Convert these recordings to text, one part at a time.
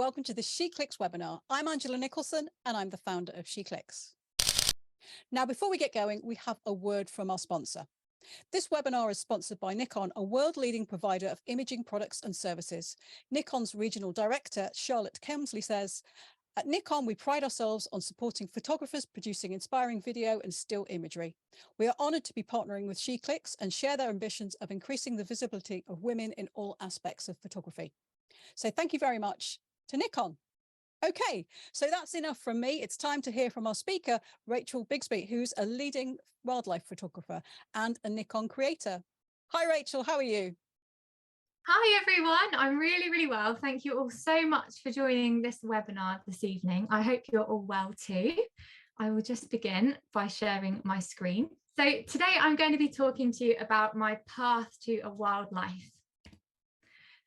welcome to the SheClicks webinar. I'm Angela Nicholson and I'm the founder of SheClicks. Now, before we get going, we have a word from our sponsor. This webinar is sponsored by Nikon, a world-leading provider of imaging products and services. Nikon's regional director, Charlotte Kemsley, says, "At Nikon, we pride ourselves on supporting photographers producing inspiring video and still imagery. We are honoured to be partnering with SheClicks and share their ambitions of increasing the visibility of women in all aspects of photography." So thank you very much to Nikon. Okay, so that's enough from me. It's time to hear from our speaker, Rachel Bigsby, who's a leading wildlife photographer and a Nikon creator. Hi, Rachel, how are you? Hi everyone, I'm really well. Thank you all so much for joining this webinar this evening. I hope you're all well too. I will just begin by sharing my screen. So today I'm going to be talking to you about my path to a wildlife.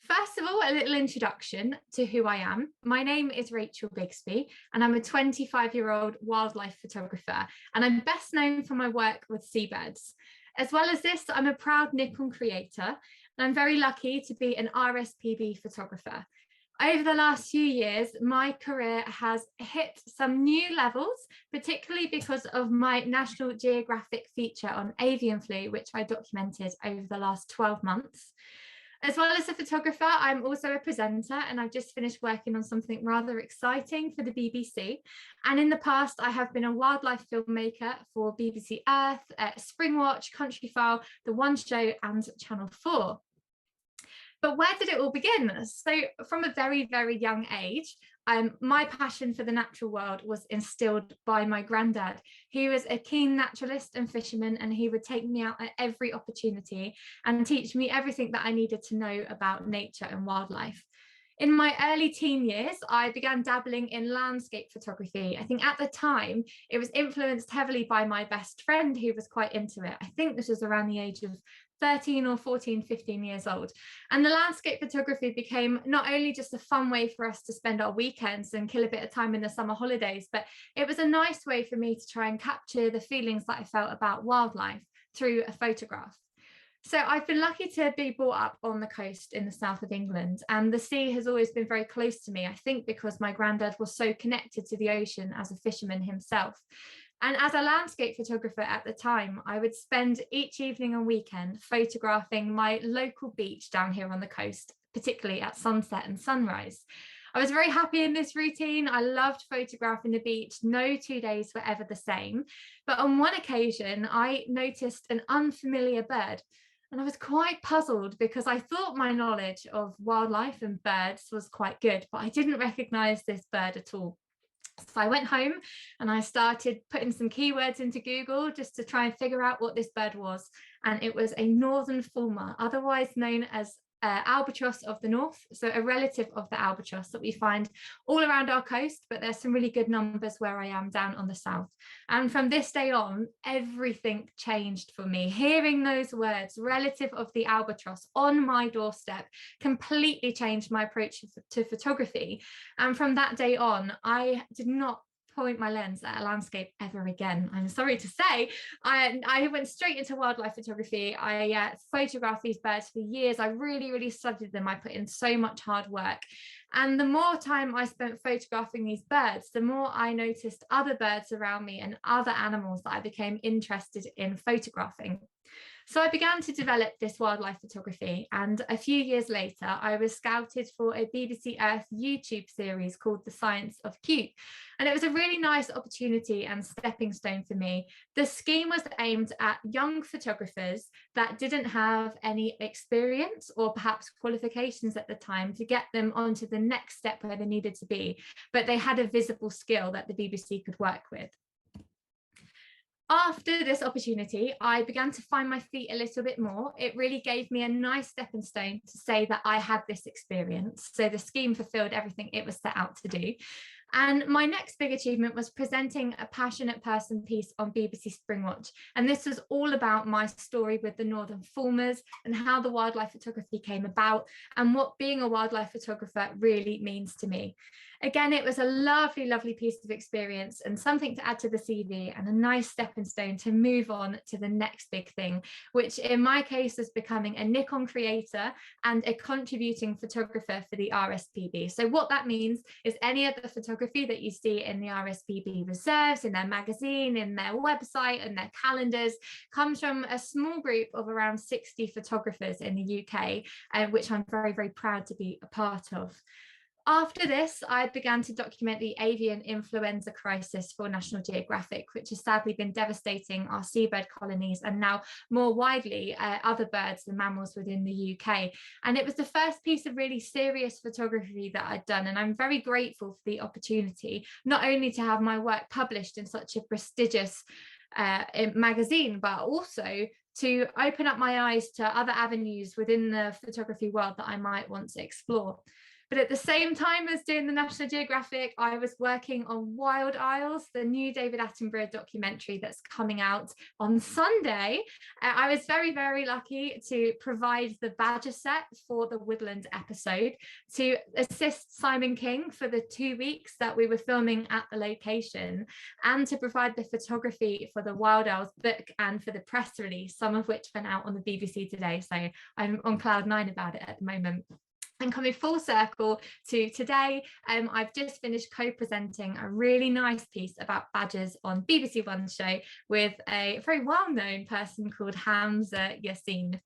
First of all, a little introduction to who I am. My name is Rachel Bigsby and I'm a 25-year-old wildlife photographer, and I'm best known for my work with seabirds. As well as this, I'm a proud Nikon creator, and I'm very lucky to be an RSPB photographer. Over the last few years, my career has hit some new levels, particularly because of my National Geographic feature on Avian Flu, which I documented over the last 12 months. As well as a photographer, I'm also a presenter, and I've just finished working on something rather exciting for the BBC. And in the past, I have been a wildlife filmmaker for BBC Earth, Springwatch, Countryfile, The One Show and Channel 4. But where did it all begin? So from a very young age, my passion for the natural world was instilled by my granddad. He was a keen naturalist and fisherman, and he would take me out at every opportunity and teach me everything that I needed to know about nature and wildlife. In my early teen years, I began dabbling in landscape photography. I think at the time, it was influenced heavily by my best friend who was quite into it. I think this was around the age of 13 or 14, 15 years old. And the landscape photography became not only just a fun way for us to spend our weekends and kill a bit of time in the summer holidays, but it was a nice way for me to try and capture the feelings that I felt about wildlife through a photograph. So I've been lucky to be brought up on the coast in the south of England, and the sea has always been very close to me, I think because my granddad was so connected to the ocean as a fisherman himself. And as a landscape photographer at the time, I would spend each evening and weekend photographing my local beach down here on the coast, particularly at sunset and sunrise. I was very happy in this routine. I loved photographing the beach. No 2 days were ever the same. But on one occasion, I noticed an unfamiliar bird. And I was quite puzzled because I thought my knowledge of wildlife and birds was quite good, but I didn't recognize this bird at all. So I went home and I started putting some keywords into Google just to try and figure out what this bird was. And it was a northern fulmar, otherwise known as albatross of the north, so a relative of the albatross that we find all around our coast, but there's some really good numbers where I am down on the south. And from this day on, everything changed for me. Hearing those words, relative of the albatross, on my doorstep completely changed my approach to photography. And from that day on, I did not point my lens at a landscape ever again. I'm sorry to say. I went straight into wildlife photography. I photographed these birds for years. I really studied them. I put in so much hard work. And the more time I spent photographing these birds, the more I noticed other birds around me and other animals that I became interested in photographing. So I began to develop this wildlife photography, and a few years later, I was scouted for a BBC Earth YouTube series called The Science of Cute. And it was a really nice opportunity and stepping stone for me. The scheme was aimed at young photographers that didn't have any experience or perhaps qualifications at the time to get them onto the next step where they needed to be, but they had a visible skill that the BBC could work with. After this opportunity, I began to find my feet a little bit more. It really gave me a nice stepping stone to say that I had this experience. So the scheme fulfilled everything it was set out to do. And my next big achievement was presenting a passionate person piece on BBC Springwatch. And this was all about my story with the northern fulmars and how the wildlife photography came about and what being a wildlife photographer really means to me. Again, it was a lovely, lovely piece of experience and something to add to the CV and a nice stepping stone to move on to the next big thing, which in my case is becoming a Nikon creator and a contributing photographer for the RSPB. So what that means is any of the photography that you see in the RSPB reserves, in their magazine, in their website and their calendars comes from a small group of around 60 photographers in the UK, which I'm very, very proud to be a part of. After this, I began to document the avian influenza crisis for National Geographic, which has sadly been devastating our seabird colonies and now more widely other birds and mammals within the UK. And it was the first piece of really serious photography that I'd done. And I'm very grateful for the opportunity, not only to have my work published in such a prestigious magazine, but also to open up my eyes to other avenues within the photography world that I might want to explore. But at the same time as doing the National Geographic, I was working on Wild Isles, the new David Attenborough documentary that's coming out on Sunday. I was very, very lucky to provide the badger set for the Woodland episode, to assist Simon King for the 2 weeks that we were filming at the location, and to provide the photography for the Wild Isles book and for the press release, some of which went out on the BBC today. So I'm on cloud 9 about it at the moment. And coming full circle to today, I've just finished co-presenting a really nice piece about badgers on BBC One's show with a very well-known person called Hamza Yassin.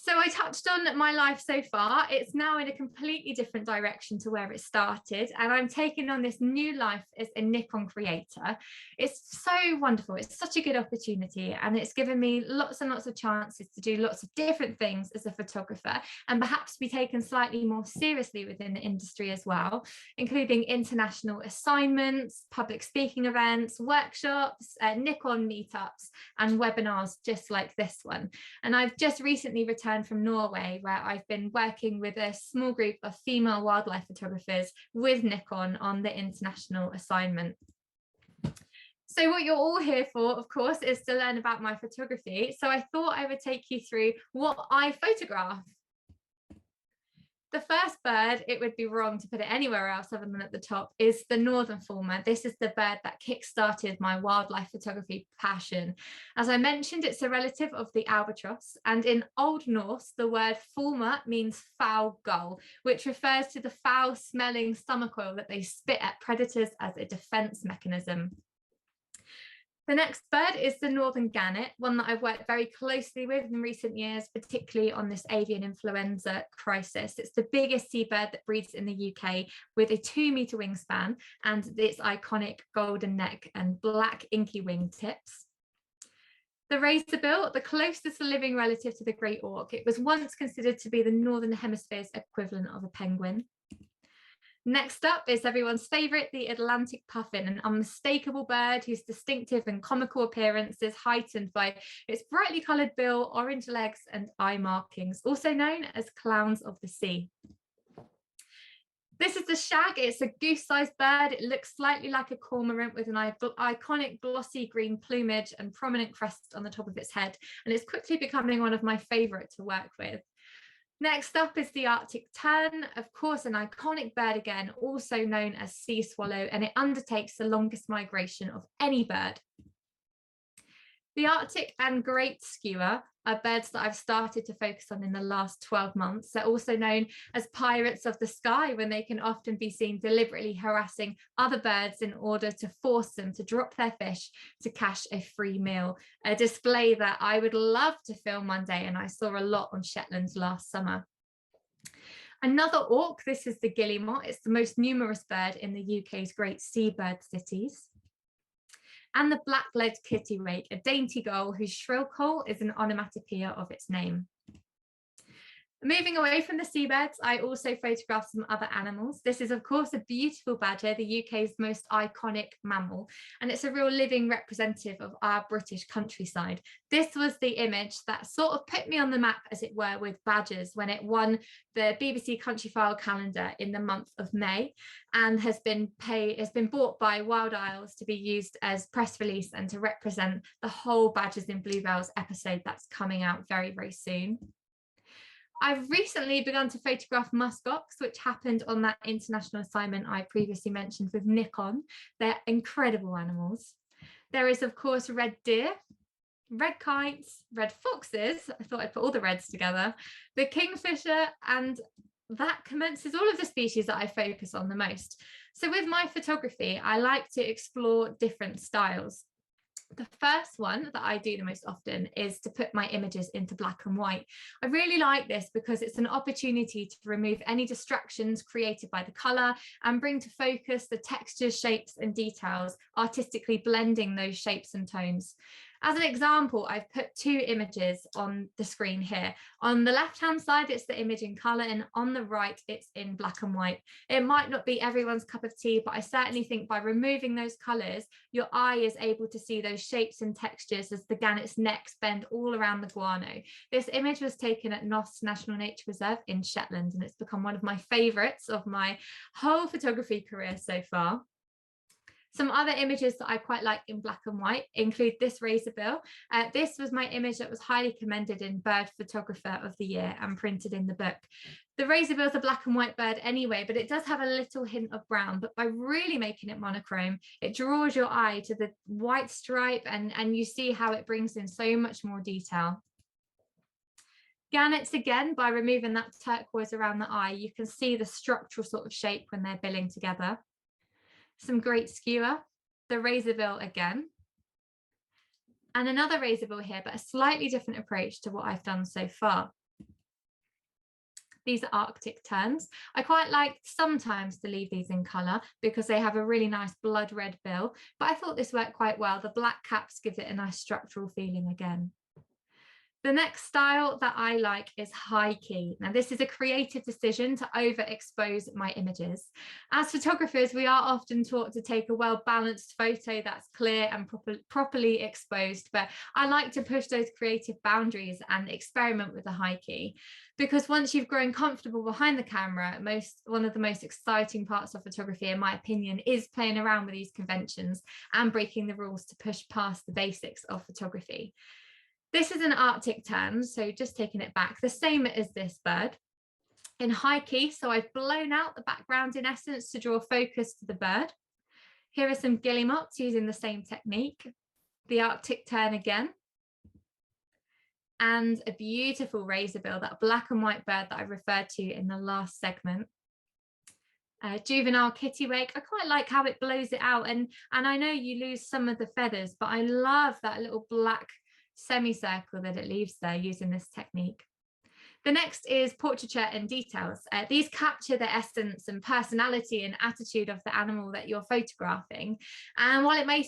So I touched on my life so far. It's now in a completely different direction to where it started, and I'm taking on this new life as a Nikon creator. It's so wonderful. It's such a good opportunity, and it's given me lots and lots of chances to do lots of different things as a photographer and perhaps be taken slightly more seriously within the industry as well, including international assignments, public speaking events, workshops, Nikon meetups, and webinars just like this one. And I've just recently returned from Norway, where I've been working with a small group of female wildlife photographers with Nikon on the international assignment. So what you're all here for, of course, is to learn about my photography. So I thought I would take you through what I photograph. The first bird, it would be wrong to put it anywhere else other than at the top, is the northern fulmar. This is the bird that kick-started my wildlife photography passion. As I mentioned, it's a relative of the albatross, and in Old Norse, the word fulmar means foul gull, which refers to the foul-smelling stomach oil that they spit at predators as a defense mechanism. The next bird is the northern gannet, one that I've worked very closely with in recent years, particularly on this avian influenza crisis. It's the biggest seabird that breeds in the UK, with a 2-meter wingspan and its iconic golden neck and black inky wingtips. The razorbill, the closest living relative to the great auk, it was once considered to be the Northern Hemisphere's equivalent of a penguin. Next up is everyone's favourite, the Atlantic puffin, an unmistakable bird whose distinctive and comical appearance is heightened by its brightly coloured bill, orange legs and eye markings, also known as clowns of the sea. This is the shag. It's a goose-sized bird. It looks slightly like a cormorant with an iconic glossy green plumage and prominent crest on the top of its head, and it's quickly becoming one of my favourite to work with. Next up is the Arctic tern, of course, an iconic bird again, also known as sea swallow, and it undertakes the longest migration of any bird. The Arctic and great skua are birds that I've started to focus on in the last 12 months. They're also known as pirates of the sky, when they can often be seen deliberately harassing other birds in order to force them to drop their fish to cash a free meal, a display that I would love to film one day, and I saw a lot on Shetland last summer. Another auk, this is the guillemot. It's the most numerous bird in the UK's great seabird cities. And the black-legged kittiwake, a dainty gull whose shrill call is an onomatopoeia of its name. Moving away from the seabirds, I also photographed some other animals. This is, of course, a beautiful badger, the UK's most iconic mammal, and it's a real living representative of our British countryside. This was the image that sort of put me on the map, as it were, with badgers when it won the BBC Countryfile calendar in the month of May, and has been bought by Wild Isles to be used as press release and to represent the whole Badgers in Bluebells episode that's coming out very, very soon. I've recently begun to photograph muskox, which happened on that international assignment I previously mentioned with Nikon. They're incredible animals. There is, of course, red deer, red kites, red foxes. I thought I'd put all the reds together, the kingfisher, and that commences all of the species that I focus on the most. So with my photography, I like to explore different styles. The first one that I do the most often is to put my images into black and white. I really like this because it's an opportunity to remove any distractions created by the color and bring to focus the textures, shapes, and details, artistically blending those shapes and tones. As an example, I've put two images on the screen here. On the left-hand side, it's the image in color, and on the right, it's in black and white. It might not be everyone's cup of tea, but I certainly think by removing those colors, your eye is able to see those shapes and textures as the gannet's necks bend all around the guano. This image was taken at Nos National Nature Reserve in Shetland, and it's become one of my favorites of my whole photography career so far. Some other images that I quite like in black and white include this razorbill. This was my image that was highly commended in Bird Photographer of the Year and printed in the book. The razorbill is a black and white bird anyway, but it does have a little hint of brown. But by really making it monochrome, it draws your eye to the white stripe, and you see how it brings in so much more detail. Gannets, again, by removing that turquoise around the eye, you can see the structural sort of shape when they're billing together. Some great skewer, the razorbill again, and another razorbill here, but a slightly different approach to what I've done so far. These are Arctic terns. I quite like sometimes to leave these in colour because they have a really nice blood red bill, but I thought this worked quite well. The black caps give it a nice structural feeling again. The next style that I like is high key. Now, this is a creative decision to overexpose my images. As photographers, we are often taught to take a well-balanced photo that's clear and properly exposed, but I like to push those creative boundaries and experiment with the high key. Because once you've grown comfortable behind the camera, one of the most exciting parts of photography, in my opinion, is playing around with these conventions and breaking the rules to push past the basics of photography. This is an Arctic tern, so just taking it back, the same as this bird. In high key, so I've blown out the background in essence to draw focus to the bird. Here are some guillemots using the same technique. The Arctic tern again. And a beautiful razorbill, that black and white bird that I referred to in the last segment. Juvenile kittiwake, I quite like how it blows it out, and I know you lose some of the feathers, but I love that little black semicircle that it leaves there using this technique. The next is portraiture and details. These capture the essence and personality and attitude of the animal that you're photographing. And while it may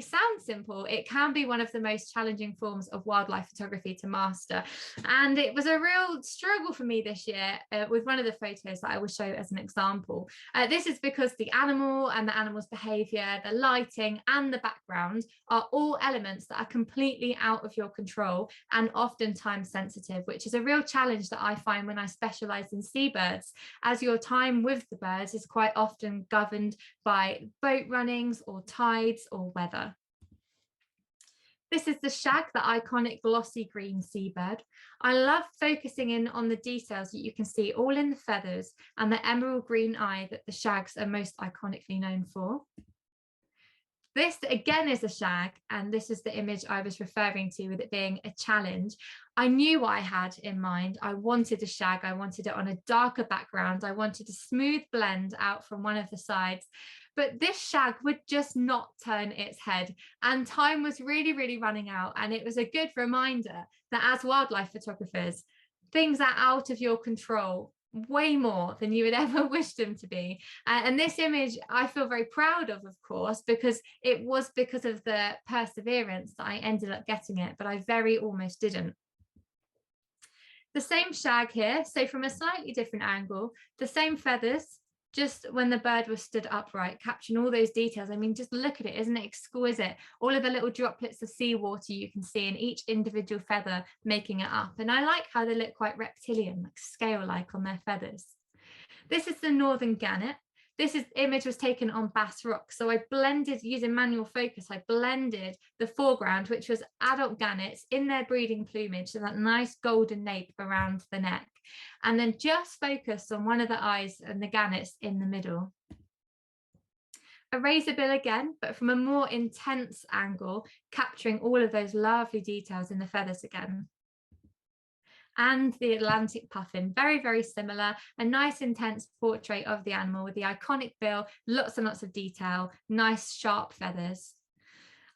sound simple, it can be one of the most challenging forms of wildlife photography to master. And it was a real struggle for me this year with one of the photos that I will show as an example. This is because the animal and the animal's behavior, the lighting and the background are all elements that are completely out of your control and often time sensitive, which is a real challenge that I find when I specialize in seabirds, as your time with the birds is quite often governed by boat runnings or tides or weather. This is the shag, the iconic glossy green seabird. I love focusing in on the details that you can see all in the feathers and the emerald green eye that the shags are most iconically known for. This again is a shag, and this is the image I was referring to with it being a challenge. I knew what I had in mind. I wanted a shag. I wanted it on a darker background. I wanted a smooth blend out from one of the sides. But this shag would just not turn its head, and time was really, really running out. And it was a good reminder that as wildlife photographers, things are out of your control way more than you would ever wish them to be. And this image I feel very proud of course, because it was because of the perseverance that I ended up getting it, but I very almost didn't. The same shag here, so from a slightly different angle, the same feathers, just when the bird was stood upright, capturing all those details. I mean, just look at it, isn't it exquisite? All of the little droplets of seawater you can see in each individual feather making it up. And I like how they look quite reptilian, like scale-like on their feathers. This is the northern gannet. This image was taken on Bass Rock. So I blended, using manual focus, I blended the foreground, which was adult gannets in their breeding plumage, so that nice golden nape around the neck, and then just focused on one of the eyes and the gannets in the middle. A razor bill again, but from a more intense angle, capturing all of those lovely details in the feathers again. And the Atlantic puffin, very, very similar, a nice intense portrait of the animal with the iconic bill, lots and lots of detail, nice sharp feathers.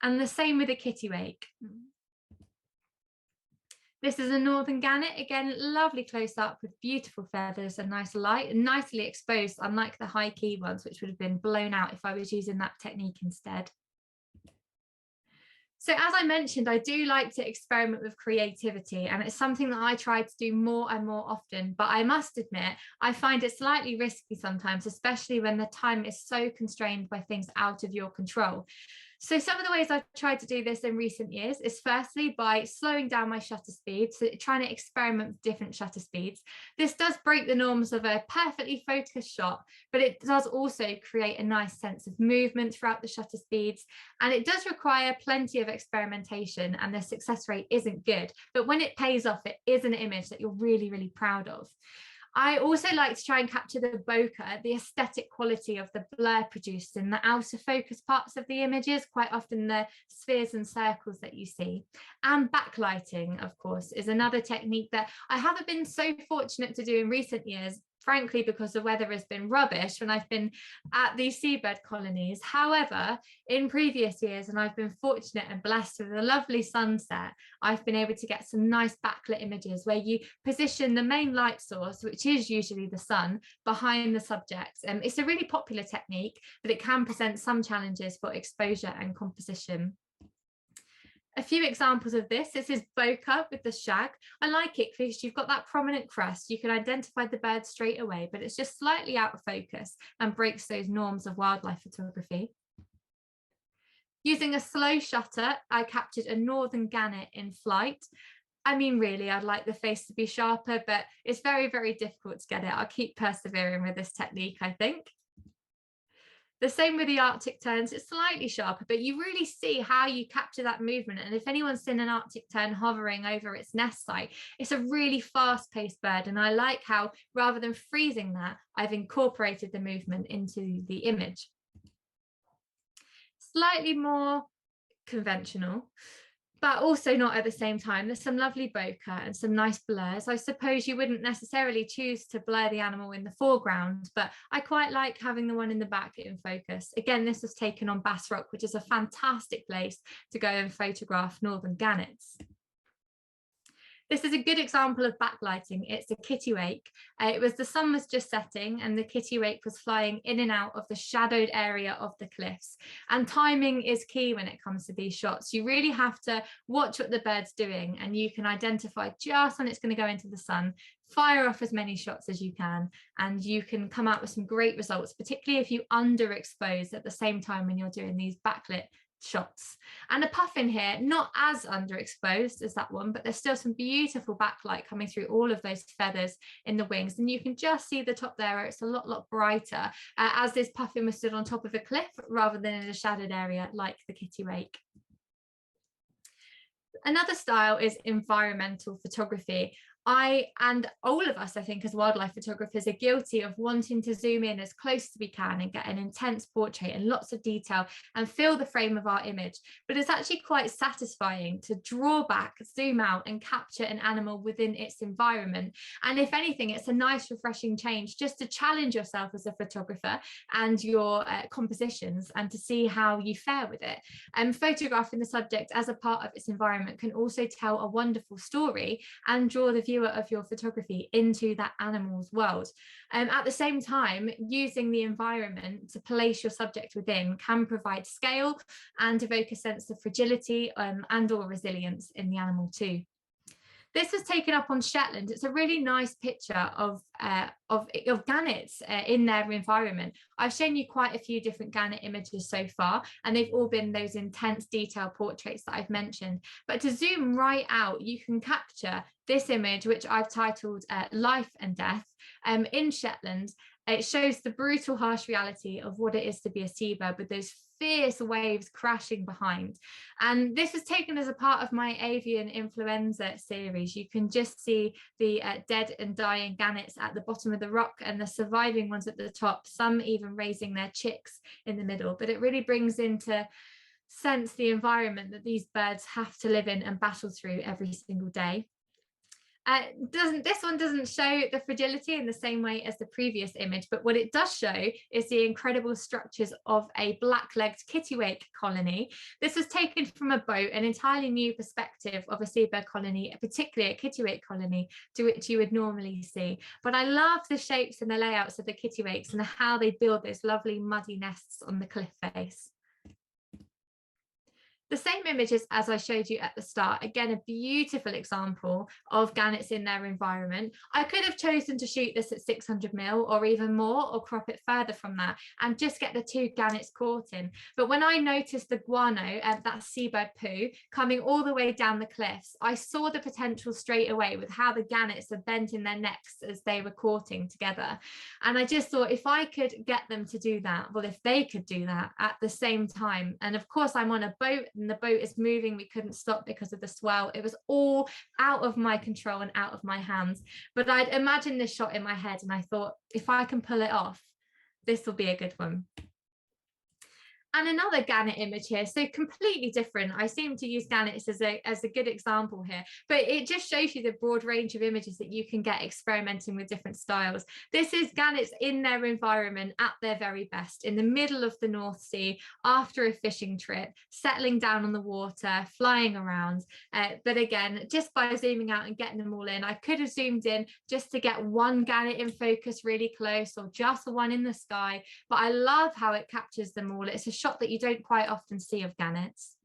And the same with the kittiwake. This is a northern gannet, again, lovely close up with beautiful feathers and nice light and nicely exposed, unlike the high key ones, which would have been blown out if I was using that technique instead. So as I mentioned, I do like to experiment with creativity, and it's something that I try to do more and more often, but I must admit, I find it slightly risky sometimes, especially when the time is so constrained by things out of your control. So some of the ways I've tried to do this in recent years is firstly by slowing down my shutter speed, so trying to experiment with different shutter speeds. This does break the norms of a perfectly focused shot, but it does also create a nice sense of movement throughout the shutter speeds. And it does require plenty of experimentation, and the success rate isn't good. But when it pays off, it is an image that you're really, really proud of. I also like to try and capture the bokeh, the aesthetic quality of the blur produced in the outer focus parts of the images, quite often the spheres and circles that you see. And backlighting, of course, is another technique that I haven't been so fortunate to do in recent years, frankly, because the weather has been rubbish when I've been at these seabird colonies. However, in previous years, and I've been fortunate and blessed with a lovely sunset, I've been able to get some nice backlit images where you position the main light source, which is usually the sun, behind the subject. It's a really popular technique, but it can present some challenges for exposure and composition. A few examples of this is bokeh with the shag. I like it because you've got that prominent crest. You can identify the bird straight away, but it's just slightly out of focus and breaks those norms of wildlife photography. Using a slow shutter, I captured a northern gannet in flight. I mean, really, I'd like the face to be sharper, but it's very, very difficult to get it. I'll keep persevering with this technique, I think. The same with the Arctic terns, it's slightly sharper, but you really see how you capture that movement. And if anyone's seen an Arctic tern hovering over its nest site, it's a really fast-paced bird. And I like how, rather than freezing that, I've incorporated the movement into the image. Slightly more conventional, but also not at the same time. There's some lovely bokeh and some nice blurs. I suppose you wouldn't necessarily choose to blur the animal in the foreground, but I quite like having the one in the back in focus. Again, this was taken on Bass Rock, which is a fantastic place to go and photograph northern gannets. This is a good example of backlighting. It's a kittiwake. The sun was just setting and the kittiwake was flying in and out of the shadowed area of the cliffs. And timing is key when it comes to these shots. You really have to watch what the bird's doing, and you can identify just when it's going to go into the sun, fire off as many shots as you can, and you can come out with some great results, particularly if you underexpose at the same time when you're doing these backlit shots. And a puffin here, not as underexposed as that one, but there's still some beautiful backlight coming through all of those feathers in the wings, and you can just see the top there. It's a lot brighter as this puffin was stood on top of a cliff rather than in a shadowed area like the kittiwake. Another style is environmental photography. I and all of us, I think, as wildlife photographers are guilty of wanting to zoom in as close as we can and get an intense portrait and lots of detail and fill the frame of our image. But it's actually quite satisfying to draw back, zoom out and capture an animal within its environment. And if anything, it's a nice, refreshing change just to challenge yourself as a photographer and your compositions and to see how you fare with it. And photographing the subject as a part of its environment can also tell a wonderful story and draw the viewer of your photography into that animal's world. At the same time, using the environment to place your subject within can provide scale and evoke a sense of fragility and or resilience in the animal too. This was taken up on Shetland. It's a really nice picture of gannets in their environment. I've shown you quite a few different gannet images so far, and they've all been those intense detail portraits that I've mentioned. But to zoom right out, you can capture this image, which I've titled Life and Death, in Shetland. It shows the brutal, harsh reality of what it is to be a seabird, with those fierce waves crashing behind. And this was taken as a part of my avian influenza series. You can just see the dead and dying gannets at the bottom of the rock and the surviving ones at the top, some even raising their chicks in the middle. But it really brings into sense the environment that these birds have to live in and battle through every single day. This one doesn't show the fragility in the same way as the previous image, but what it does show is the incredible structures of a black-legged kittiwake colony. This was taken from a boat, an entirely new perspective of a seabird colony, particularly a kittiwake colony, to which you would normally see. But I love the shapes and the layouts of the kittiwakes and how they build those lovely muddy nests on the cliff face. The same images as I showed you at the start, again, a beautiful example of gannets in their environment. I could have chosen to shoot this at 600mm or even more, or crop it further from that and just get the two gannets caught in. But when I noticed the guano, that seabird poo, coming all the way down the cliffs, I saw the potential straight away with how the gannets are bent in their necks as they were courting together. And I just thought, if I could get them to do that, well, if they could do that at the same time, and of course I'm on a boat, and the boat is moving, we couldn't stop because of the swell. It was all out of my control and out of my hands. But I'd imagined this shot in my head and I thought, if I can pull it off, this will be a good one. And another gannet image here, so completely different. I seem to use gannets as a good example here, but it just shows you the broad range of images that you can get experimenting with different styles. This is gannets in their environment at their very best, in the middle of the North Sea, after a fishing trip, settling down on the water, flying around. But again, just by zooming out and getting them all in, I could have zoomed in just to get one gannet in focus really close, or just one in the sky, but I love how it captures them all. It's a shot that you don't quite often see of gannets.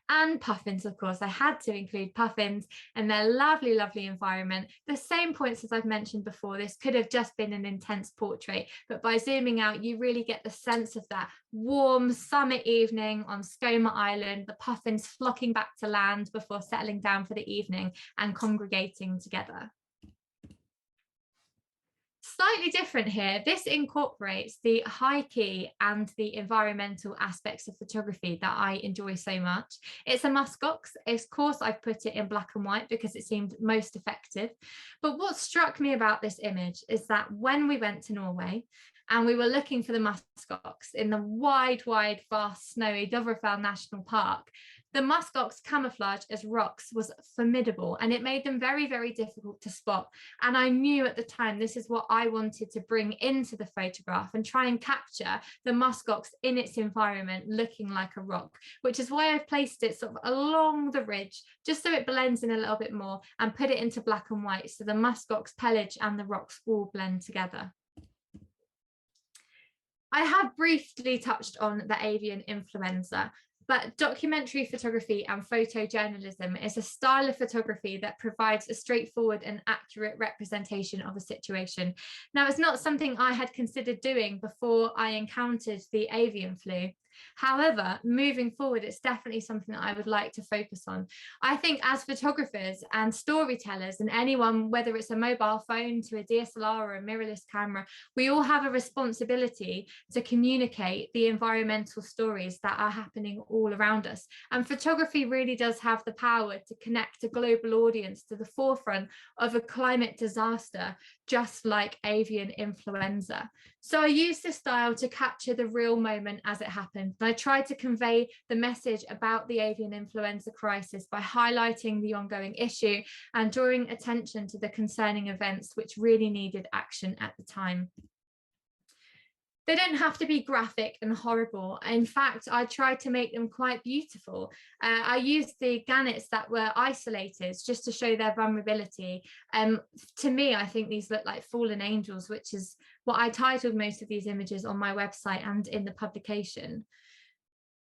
And puffins, of course, I had to include puffins and their lovely, lovely environment. The same points as I've mentioned before, this could have just been an intense portrait, but by zooming out, you really get the sense of that warm summer evening on Skomer Island, the puffins flocking back to land before settling down for the evening and congregating together. Slightly different here, this incorporates the high key and the environmental aspects of photography that I enjoy so much. It's a muskox. Of course, I've put it in black and white because it seemed most effective. But what struck me about this image is that when we went to Norway and we were looking for the muskox in the wide, vast, snowy Dovrefell National Park, the muskox camouflage as rocks was formidable, and it made them very, very difficult to spot. And I knew at the time this is what I wanted to bring into the photograph and try and capture the muskox in its environment looking like a rock, which is why I've placed it sort of along the ridge, just so it blends in a little bit more, and put it into black and white so the muskox pelage and the rocks all blend together. I have briefly touched on the avian influenza, but documentary photography and photojournalism is a style of photography that provides a straightforward and accurate representation of a situation. Now, it's not something I had considered doing before I encountered the avian flu. However, moving forward, it's definitely something that I would like to focus on. I think as photographers and storytellers, and anyone, whether it's a mobile phone to a DSLR or a mirrorless camera, we all have a responsibility to communicate the environmental stories that are happening all around us. And photography really does have the power to connect a global audience to the forefront of a climate disaster, just like avian influenza. So I used this style to capture the real moment as it happened. And I tried to convey the message about the avian influenza crisis by highlighting the ongoing issue and drawing attention to the concerning events which really needed action at the time. They don't have to be graphic and horrible. In fact, I tried to make them quite beautiful. I used the gannets that were isolated just to show their vulnerability. To me, I think these look like fallen angels, which is what I titled most of these images on my website and in the publication.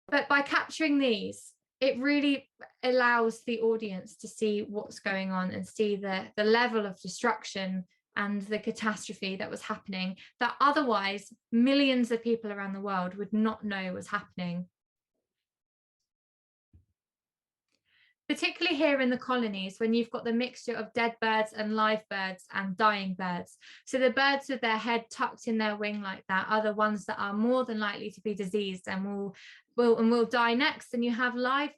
But by capturing these, it really allows the audience to see what's going on and see the level of destruction and the catastrophe that was happening, that otherwise millions of people around the world would not know was happening. particularly here in the colonies when you've got the mixture of dead birds and live birds and dying birds. So the birds with their head tucked in their wing like that are the ones that are more than likely to be diseased and will die next. And you have live,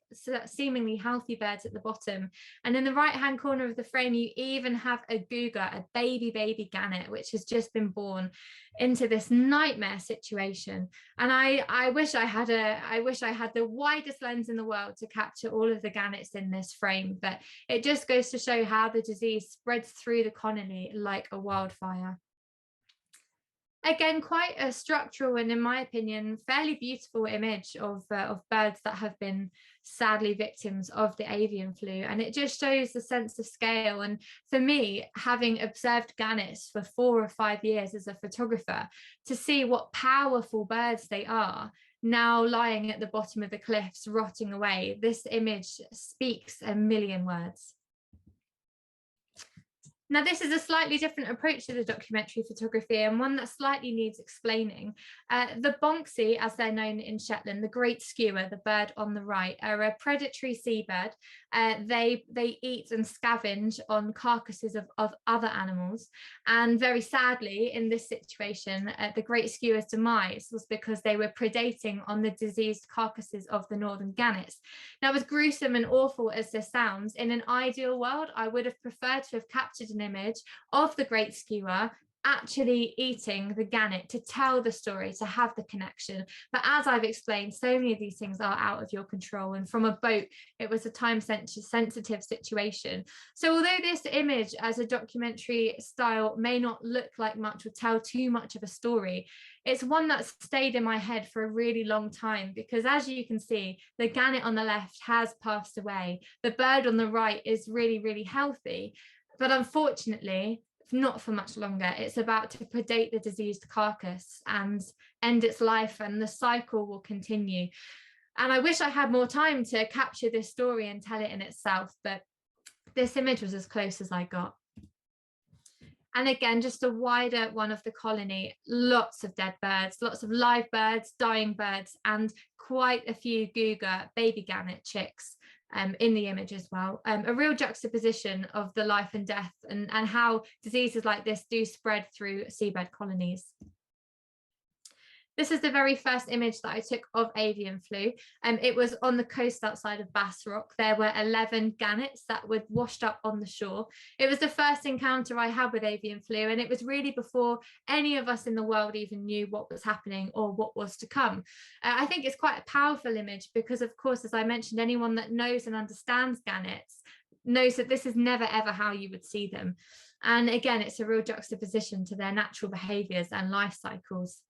seemingly healthy birds at the bottom. And in the right hand corner of the frame, you even have a cougar, a baby gannet, which has just been born into this nightmare situation. And I wish I had the widest lens in the world to capture all of the gannets in this frame, but it just goes to show how the disease spreads through the colony like a wildfire. Again, quite a structural and, in my opinion, fairly beautiful image of birds that have been sadly victims of the avian flu. And it just shows the sense of scale. And for me, having observed gannets for 4 or 5 years as a photographer, to see what powerful birds they are now lying at the bottom of the cliffs, rotting away, this image speaks a million words. Now, this is a slightly different approach to the documentary photography, and one that slightly needs explaining. The bonxie, as they're known in Shetland, the great skua, the bird on the right, are a predatory seabird. They eat and scavenge on carcasses of other animals. And very sadly, in this situation, the great skua's demise was because they were predating on the diseased carcasses of the northern gannets. Now, as gruesome and awful as this sounds, in an ideal world, I would have preferred to have captured an image of the great skua actually eating the gannet to tell the story, to have the connection. But as I've explained, so many of these things are out of your control, and from a boat it was a time sensitive situation. So although this image as a documentary style may not look like much or tell too much of a story, it's one that's stayed in my head for a really long time, because as you can see, the gannet on the left has passed away. The bird on the right is really healthy, but unfortunately, not for much longer. It's about to predate the diseased carcass and end its life, and the cycle will continue. And I wish I had more time to capture this story and tell it in itself, but this image was as close as I got. And again, just a wider one of the colony, lots of dead birds, lots of live birds, dying birds, and quite a few cougar baby gannet chicks in the image as well. A real juxtaposition of the life and death and how diseases like this do spread through seabird colonies. This is the very first image that I took of avian flu. It was on the coast outside of Bass Rock. There were 11 gannets that were washed up on the shore. It was the first encounter I had with avian flu, and it was really before any of us in the world even knew what was happening or what was to come. I think it's quite a powerful image because, of course, as I mentioned, anyone that knows and understands gannets knows that this is never ever how you would see them. And again, it's a real juxtaposition to their natural behaviours and life cycles.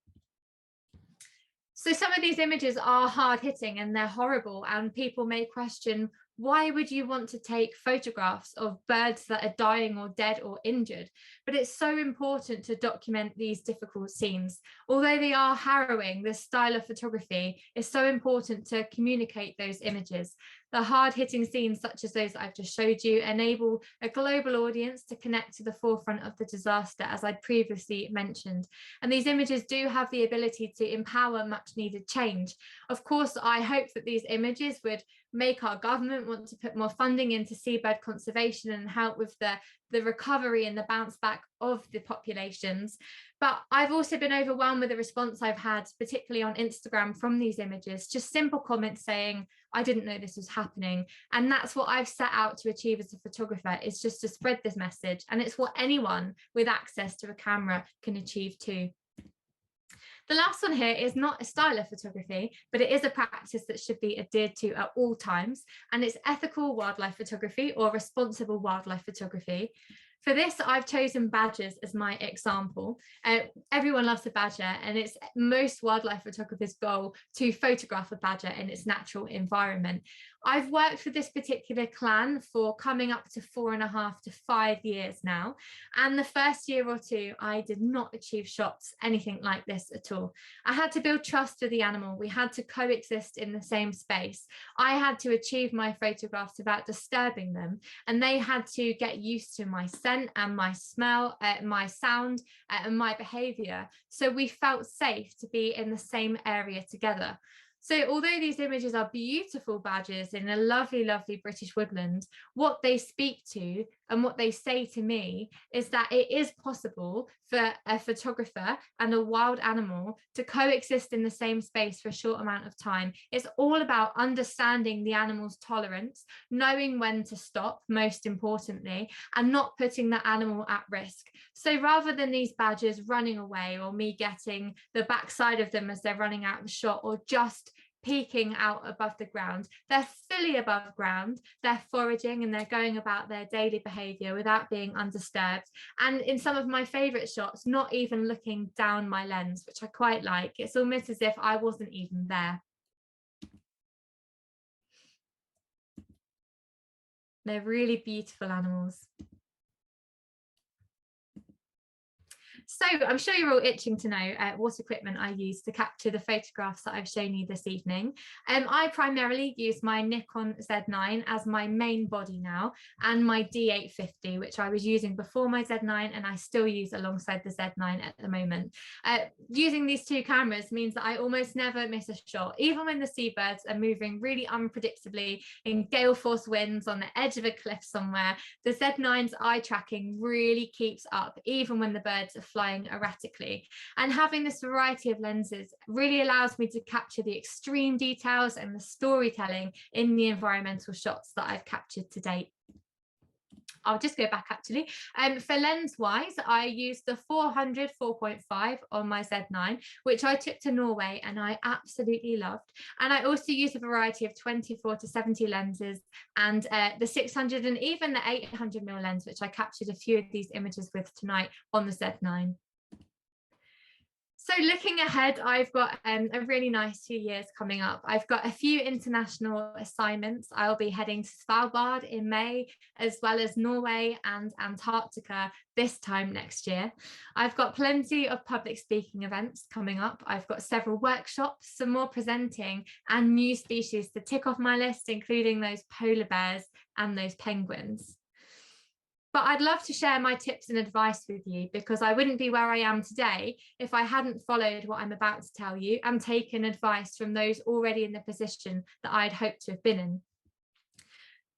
So some of these images are hard hitting and they're horrible, and people may question, why would you want to take photographs of birds that are dying or dead or injured? But it's so important to document these difficult scenes. Although they are harrowing, the style of photography is so important to communicate those images. The hard-hitting scenes, such as those that I've just showed you, enable a global audience to connect to the forefront of the disaster, as I previously mentioned. And these images do have the ability to empower much needed change. Of course, I hope that these images would make our government want to put more funding into seabird conservation and help with the recovery and the bounce back of the populations. But I've also been overwhelmed with the response I've had, particularly on Instagram, from these images, just simple comments saying, I didn't know this was happening. And that's what I've set out to achieve as a photographer, is just to spread this message. And it's what anyone with access to a camera can achieve too. The last one here is not a style of photography, but it is a practice that should be adhered to at all times, and it's ethical wildlife photography or responsible wildlife photography. For this, I've chosen badgers as my example. Everyone loves a badger, and it's most wildlife photographers' goal to photograph a badger in its natural environment. I've worked with this particular clan for coming up to 4.5 to 5 years now. And the first year or two, I did not achieve shots anything like this at all. I had to build trust with the animal. We had to coexist in the same space. I had to achieve my photographs without disturbing them, and they had to get used to my scent and my smell, my sound, and my behavior. So we felt safe to be in the same area together. So although these images are beautiful badgers in a lovely, lovely British woodland, what they speak to and what they say to me is that it is possible for a photographer and a wild animal to coexist in the same space for a short amount of time. It's all about understanding the animal's tolerance, knowing when to stop, most importantly, and not putting the animal at risk. So rather than these badgers running away, or me getting the backside of them as they're running out of the shot, or just peeking out above the ground, they're fully above ground, they're foraging and they're going about their daily behavior without being undisturbed. And in some of my favorite shots, not even looking down my lens, which I quite like. It's almost as if I wasn't even there. They're really beautiful animals. So I'm sure you're all itching to know what equipment I use to capture the photographs that I've shown you this evening. I primarily use my Nikon Z9 as my main body now, and my D850, which I was using before my Z9 and I still use alongside the Z9 at the moment. Using these two cameras means that I almost never miss a shot, even when the seabirds are moving really unpredictably in gale force winds on the edge of a cliff somewhere. The Z9's eye tracking really keeps up, even when the birds are flying erratically. And having this variety of lenses really allows me to capture the extreme details and the storytelling in the environmental shots that I've captured to date. I'll just go back actually. For lens wise, I used the 400 4.5 on my Z9, which I took to Norway and I absolutely loved. And I also use a variety of 24 to 70 lenses and the 600 and even the 800mm lens, which I captured a few of these images with tonight on the Z9. So looking ahead, I've got a really nice 2 years coming up. I've got a few international assignments. I'll be heading to Svalbard in May, as well as Norway and Antarctica this time next year. I've got plenty of public speaking events coming up. I've got several workshops, some more presenting, and new species to tick off my list, including those polar bears and those penguins. But I'd love to share my tips and advice with you, because I wouldn't be where I am today if I hadn't followed what I'm about to tell you and taken advice from those already in the position that I'd hoped to have been in.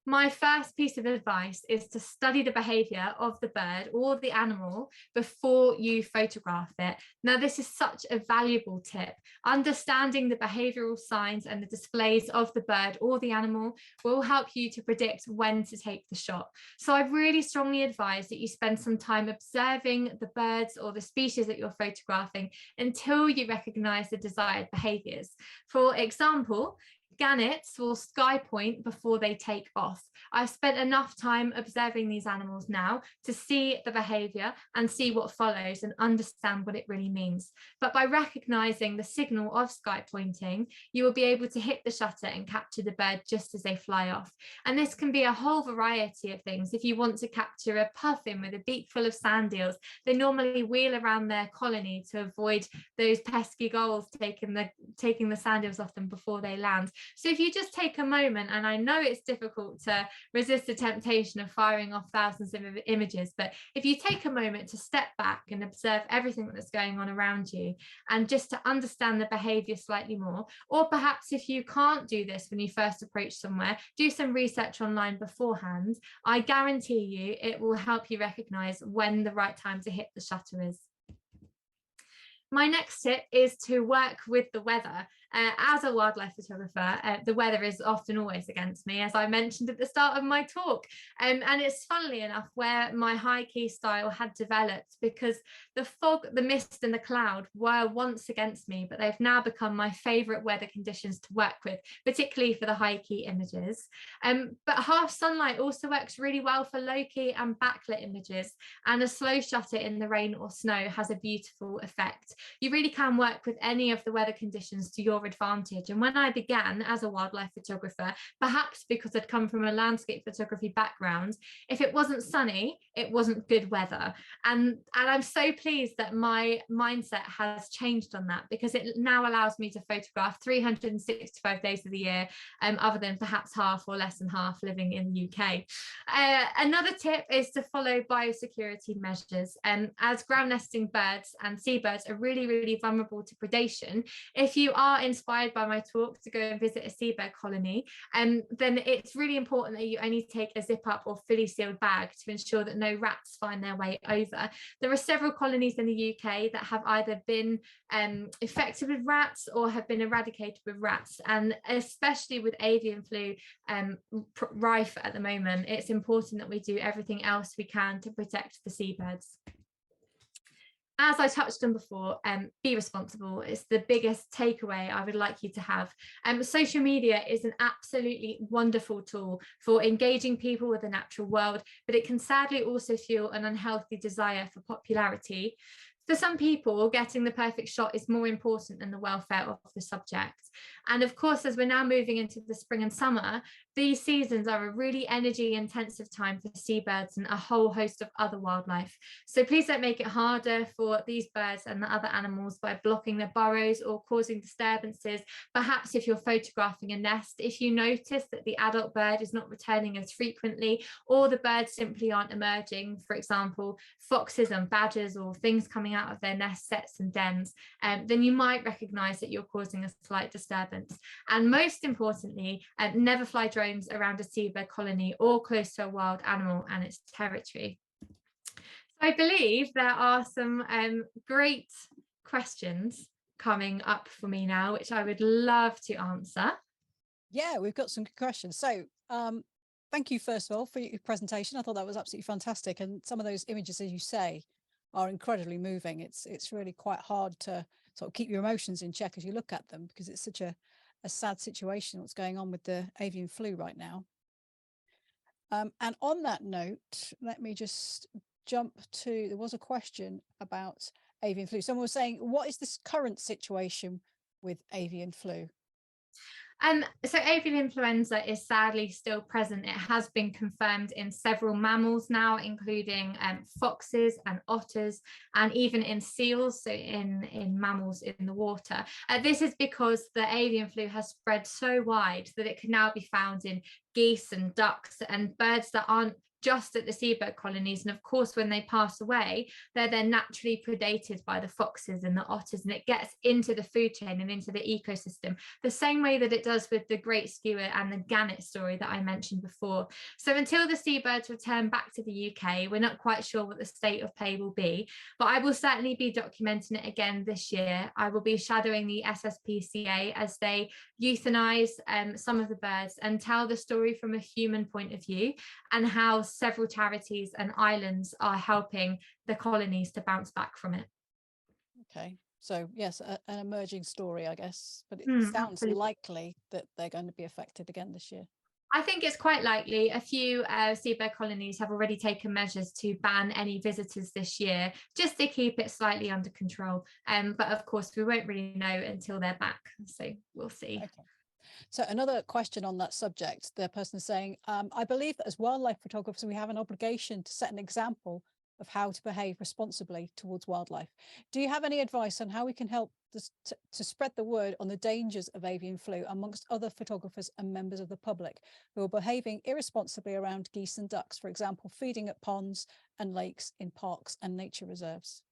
My first piece of advice is to study the behavior of the bird or the animal before you photograph it. Now, this is such a valuable tip. Understanding the behavioral signs and the displays of the bird or the animal will help you to predict when to take the shot. So I really strongly advise that you spend some time observing the birds or the species that you're photographing until you recognize the desired behaviors. For example, gannets will sky point before they take off. I've spent enough time observing these animals now to see the behavior and see what follows and understand what it really means. But by recognizing the signal of sky pointing, you will be able to hit the shutter and capture the bird just as they fly off. And this can be a whole variety of things. If you want to capture a puffin with a beak full of sand eels, they normally wheel around their colony to avoid those pesky gulls taking the sand eels off them before they land. So if you just take a moment, and I know it's difficult to resist the temptation of firing off thousands of images, but if you take a moment to step back and observe everything that's going on around you, and just to understand the behavior slightly more, or perhaps if you can't do this when you first approach somewhere, do some research online beforehand. I guarantee you it will help you recognize when the right time to hit the shutter is. My next tip is to work with the weather. As a wildlife photographer, the weather is often always against me, as I mentioned at the start of my talk. And it's funnily enough where my high key style had developed, because the fog, the mist and the cloud were once against me, but they've now become my favorite weather conditions to work with, particularly for the high key images. But half sunlight also works really well for low key and backlit images, and a slow shutter in the rain or snow has a beautiful effect. You really can work with any of the weather conditions to your advantage. And when I began as a wildlife photographer, perhaps because I'd come from a landscape photography background, if it wasn't sunny, it wasn't good weather. And I'm so pleased that my mindset has changed on that, because it now allows me to photograph 365 days of the year, other than perhaps half or less than half living in the UK. Another tip is to follow biosecurity measures. As ground nesting birds and seabirds are really, really vulnerable to predation, if you are in inspired by my talk to go and visit a seabird colony, then it's really important that you only take a zip up or fully sealed bag to ensure that no rats find their way over. There are several colonies in the UK that have either been infected with rats or have been eradicated with rats, and especially with avian flu rife at the moment, it's important that we do everything else we can to protect the seabirds. As I touched on before, be responsible is the biggest takeaway I would like you to have. Social media is an absolutely wonderful tool for engaging people with the natural world, but it can sadly also fuel an unhealthy desire for popularity. For some people, getting the perfect shot is more important than the welfare of the subject. And of course, as we're now moving into the spring and summer, these seasons are a really energy intensive time for seabirds and a whole host of other wildlife. So please don't make it harder for these birds and the other animals by blocking their burrows or causing disturbances. Perhaps if you're photographing a nest, if you notice that the adult bird is not returning as frequently, or the birds simply aren't emerging, for example, foxes and badgers or things coming out of their nest sets and dens, then you might recognize that you're causing a slight disturbance. And most importantly, never fly drones around a seabird colony or close to a wild animal and its territory. So I believe there are some great questions coming up for me now, which I would love to answer. Yeah, we've got some good questions. So thank you, first of all, for your presentation. I thought that was absolutely fantastic. And some of those images, as you say, are incredibly moving. It's really quite hard to sort of keep your emotions in check as you look at them, because it's such a sad situation, what's going on with the avian flu right now. And on that note, let me just jump to, there was a question about avian flu. Someone was saying, what is this current situation with avian flu? So avian influenza is sadly still present. It has been confirmed in several mammals now, including foxes and otters, and even in seals, so in mammals in the water. This is because the avian flu has spread so wide that it can now be found in geese and ducks and birds that aren't just at the seabird colonies. And of course, when they pass away, they're then naturally predated by the foxes and the otters, and it gets into the food chain and into the ecosystem, the same way that it does with the great skewer and the gannet story that I mentioned before. So until the seabirds return back to the UK, we're not quite sure what the state of play will be, but I will certainly be documenting it again this year. I will be shadowing the SSPCA as they euthanize some of the birds and tell the story from a human point of view, and how several charities and islands are helping the colonies to bounce back from it. Okay, so yes, an emerging story, I guess, but it sounds absolutely. likely that they're going to be affected again this year. I think it's quite likely. A few seabird colonies have already taken measures to ban any visitors this year, just to keep it slightly under control. But of course, we won't really know until they're back, so we'll see. Okay. So another question on that subject, the person is saying, I believe that as wildlife photographers, we have an obligation to set an example of how to behave responsibly towards wildlife. Do you have any advice on how we can help to spread the word on the dangers of avian flu amongst other photographers and members of the public who are behaving irresponsibly around geese and ducks, for example, feeding at ponds and lakes in parks and nature reserves?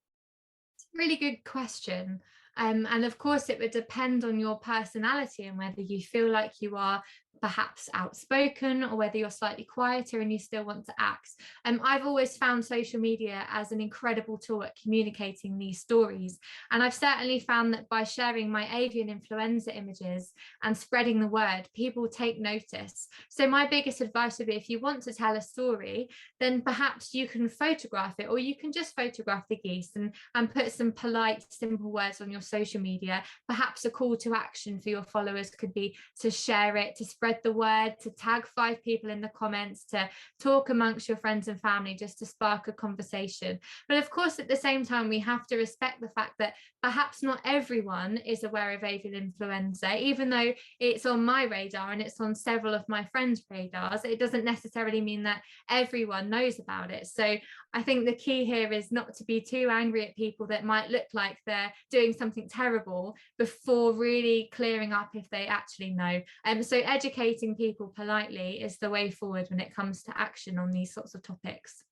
Really good question. And of course, it would depend on your personality and whether you feel like you are perhaps outspoken or whether you're slightly quieter and you still want to act. I've always found social media as an incredible tool at communicating these stories. And I've certainly found that by sharing my avian influenza images and spreading the word, people take notice. So my biggest advice would be, if you want to tell a story, then perhaps you can photograph it, or you can just photograph the geese and put some polite, simple words on your social media. Perhaps a call to action for your followers could be to share it, to spread the word, to tag 5 people in the comments, to talk amongst your friends and family, just to spark a conversation. But of course, at the same time, we have to respect the fact that perhaps not everyone is aware of avian influenza. Even though it's on my radar and it's on several of my friends' radars, it doesn't necessarily mean that everyone knows about it. So I think the key here is not to be too angry at people that might look like they're doing something terrible before really clearing up if they actually know. So educating people politely is the way forward when it comes to action on these sorts of topics.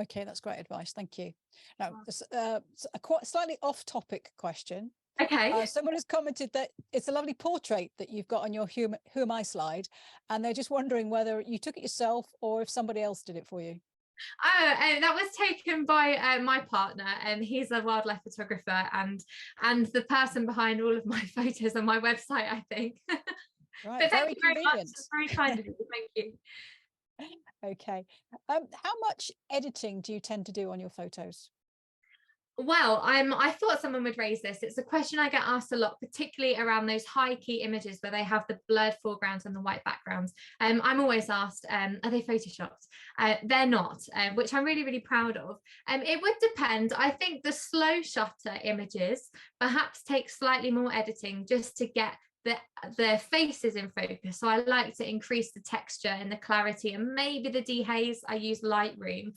Okay, that's great advice. Thank you. Now, a quite slightly off-topic question. Okay. Someone has commented that it's a lovely portrait that you've got on your Who Am I slide, and they're just wondering whether you took it yourself or if somebody else did it for you. Oh, and that was taken by my partner, and he's a wildlife photographer, and the person behind all of my photos on my website, I think. Right, But thank very you very much. convenient. It's very kind of you. Thank you. Okay. How much editing do you tend to do on your photos? Well, I thought someone would raise this. It's a question I get asked a lot, particularly around those high key images where they have the blurred foregrounds and the white backgrounds. I'm always asked, are they photoshopped? They're not, which I'm really, really proud of. It would depend. I think the slow shutter images perhaps take slightly more editing just to get the faces in focus. So I like to increase the texture and the clarity, and maybe the dehaze, I use Lightroom.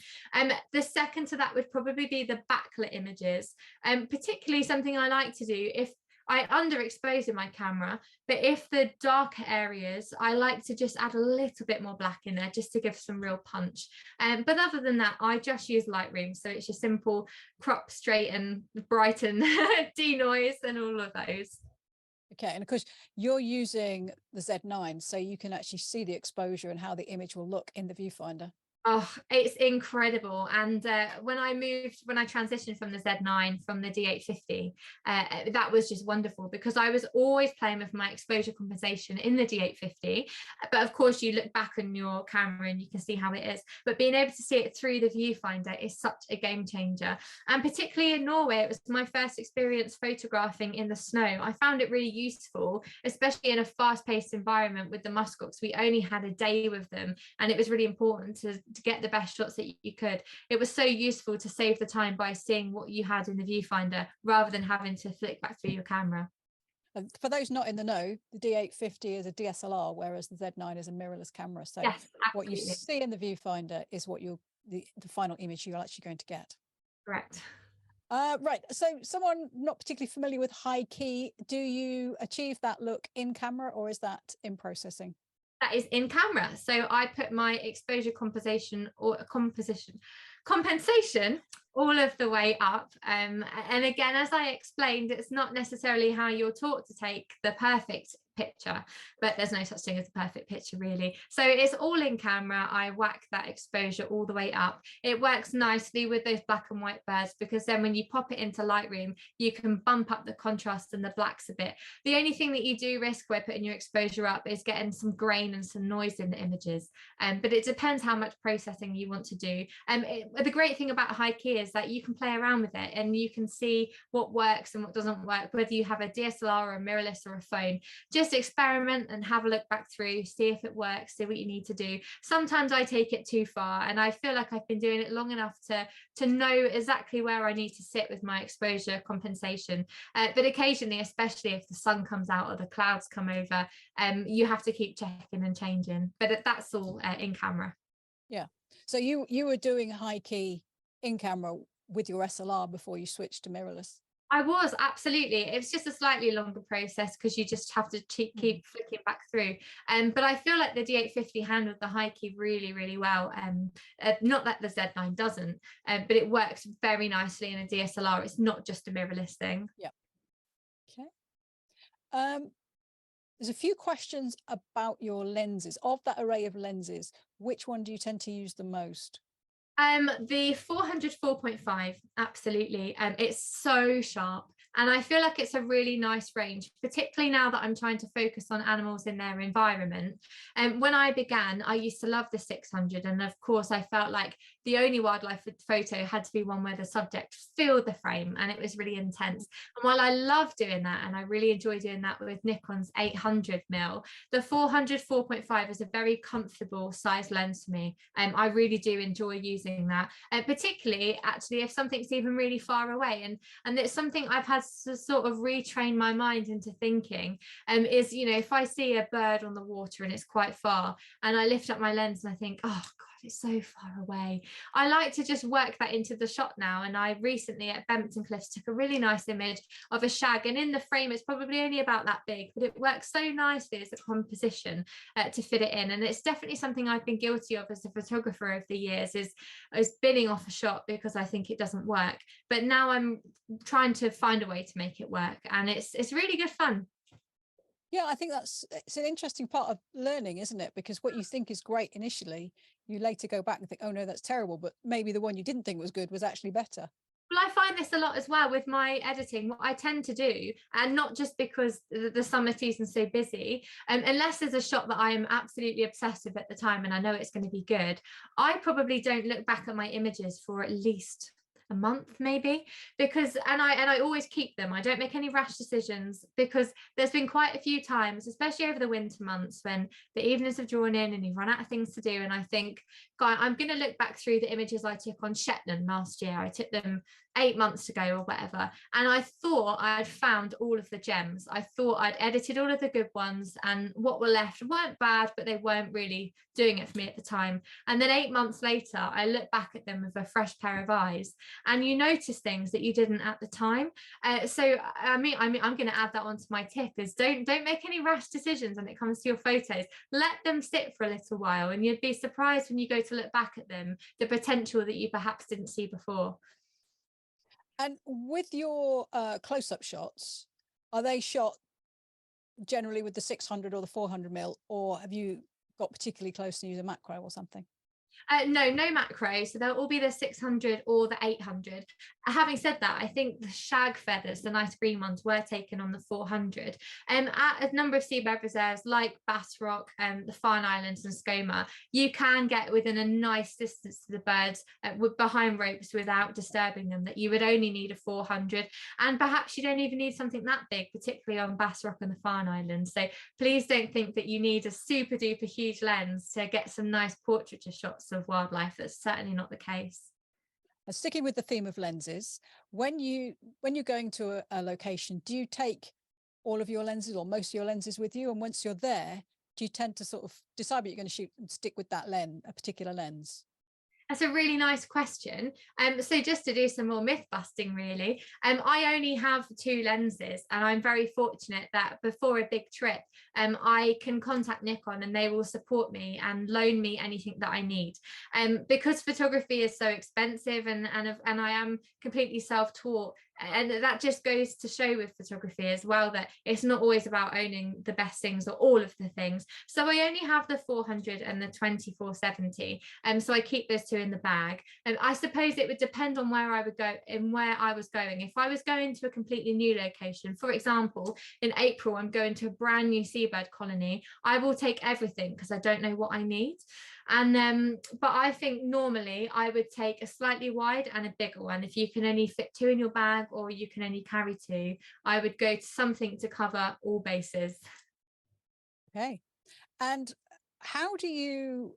The second to that would probably be the backlit images, particularly something I like to do if I underexpose in my camera, but if the darker areas, I like to just add a little bit more black in there just to give some real punch. But other than that, I just use Lightroom. So it's your simple crop, straighten, brighten, denoise, and all of those. Okay, and of course you're using the Z9, so you can actually see the exposure and how the image will look in the viewfinder. Oh, it's incredible. And when I transitioned from the Z9 from the D850, that was just wonderful, because I was always playing with my exposure compensation in the D850. But of course, you look back on your camera and you can see how it is. But being able to see it through the viewfinder is such a game changer. And particularly in Norway, it was my first experience photographing in the snow. I found it really useful, especially in a fast-paced environment with the muskox. We only had a day with them, and it was really important to get the best shots that you could. It was so useful to save the time by seeing what you had in the viewfinder rather than having to flick back through your camera. For those not in the know, the D850 is a DSLR, whereas the Z9 is a mirrorless camera. So yes, what you see in the viewfinder is what the final image you're actually going to get. Correct. Right. So someone not particularly familiar with high key, do you achieve that look in camera, or is that in processing? That is in camera. So I put my exposure compensation all of the way up. And again, as I explained, it's not necessarily how you're taught to take the perfect picture, but there's no such thing as a perfect picture, really. So it's all in camera. I whack that exposure all the way up. It works nicely with those black and white birds, because then when you pop it into Lightroom, you can bump up the contrast and the blacks a bit. The only thing that you do risk by putting your exposure up is getting some grain and some noise in the images. But it depends how much processing you want to do. The great thing about high key is that you can play around with it and you can see what works and what doesn't work, whether you have a DSLR or a mirrorless or a phone. Just experiment and have a look back through, see if it works, see what you need to do. Sometimes I take it too far, and I feel like I've been doing it long enough to know exactly where I need to sit with my exposure compensation. But occasionally, especially if the sun comes out or the clouds come over, you have to keep checking and changing. But that's all in camera. Yeah. So you were doing high key in camera with your SLR before you switched to mirrorless? I was, absolutely. It's just a slightly longer process because you just have to keep flicking back through. But I feel like the D850 handled the high key really, really well. Not that the Z9 doesn't, but it works very nicely in a DSLR. It's not just a mirrorless thing. Yeah. Okay. There's a few questions about your lenses. Of that array of lenses, which one do you tend to use the most? The 400 4.5, absolutely. It's so sharp, and I feel like it's a really nice range, particularly now that I'm trying to focus on animals in their environment. And when I began, I used to love the 600, and of course I felt like the only wildlife photo had to be one where the subject filled the frame and it was really intense. And while I love doing that, and I really enjoy doing that with Nikon's 800mm, the 400 4.5 is a very comfortable size lens for me. I really do enjoy using that, particularly actually if something's even really far away, and it's something I've had to sort of retrain my mind into thinking, is, you know, if I see a bird on the water and it's quite far and I lift up my lens and I think, oh God, it's so far away. I like to just work that into the shot now. And I recently at Bempton Cliffs took a really nice image of a shag, and in the frame it's probably only about that big, but it works so nicely as a composition to fit it in. And it's definitely something I've been guilty of as a photographer over the years, is binning off a shot because I think it doesn't work. But now I'm trying to find a way to make it work, and it's really good fun. Yeah, I think it's an interesting part of learning, isn't it? Because what you think is great initially, you later go back and think, oh no, that's terrible. But maybe the one you didn't think was good was actually better. Well, I find this a lot as well with my editing. What I tend to do, and not just because the summer season's so busy, unless there's a shot that I am absolutely obsessed with at the time and I know it's going to be good, I probably don't look back at my images for at least a month maybe, because and I always keep them. I don't make any rash decisions, because there's been quite a few times, especially over the winter months, when the evenings have drawn in and you run out of things to do, and I think, God, I'm going to look back through the images I took on Shetland last year. I took them 8 months ago or whatever, and I thought I'd found all of the gems. I thought I'd edited all of the good ones, and what were left weren't bad, but they weren't really doing it for me at the time. And then 8 months later I look back at them with a fresh pair of eyes, and you notice things that you didn't at the time. So I'm going to add that onto my tip, is don't make any rash decisions when it comes to your photos. Let them sit for a little while, and you'd be surprised when you go to look back at them, the potential that you perhaps didn't see before. And with your close-up shots, are they shot generally with the 600 or the 400 mil, or have you got particularly close to use a macro or something? No macro, so they'll all be the 600 or the 800. Having said that, I think the shag feathers, the nice green ones, were taken on the 400. At a number of seabird reserves like Bass Rock, the Farne Islands and Skoma, you can get within a nice distance to the birds behind ropes without disturbing them, that you would only need a 400, and perhaps you don't even need something that big, particularly on Bass Rock and the Farne Islands. So please don't think that you need a super duper huge lens to get some nice portraiture shots of wildlife. That's certainly not the case. Sticking with the theme of lenses, when you're going to a location, do you take all of your lenses or most of your lenses with you? And once you're there, do you tend to sort of decide what you're going to shoot and stick with that lens, a particular lens? That's a really nice question. So just to do some more myth busting, really, I only have 2 lenses, and I'm very fortunate that before a big trip, I can contact Nikon and they will support me and loan me anything that I need. Because photography is so expensive, and I am completely self-taught, and that just goes to show with photography as well, that it's not always about owning the best things or all of the things. So I only have the 400 and the 2470, so I keep those 2 in the bag. And I suppose it would depend on where I would go and where I was going. If I was going to a completely new location, for example, in April I'm going to a brand new seabird colony, I will take everything because I don't know what I need. And but I think normally I would take a slightly wide and a bigger one. If you can only fit 2 in your bag, or you can only carry 2, I would go to something to cover all bases. Okay. And how do you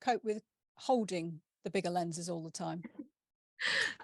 cope with holding the bigger lenses all the time?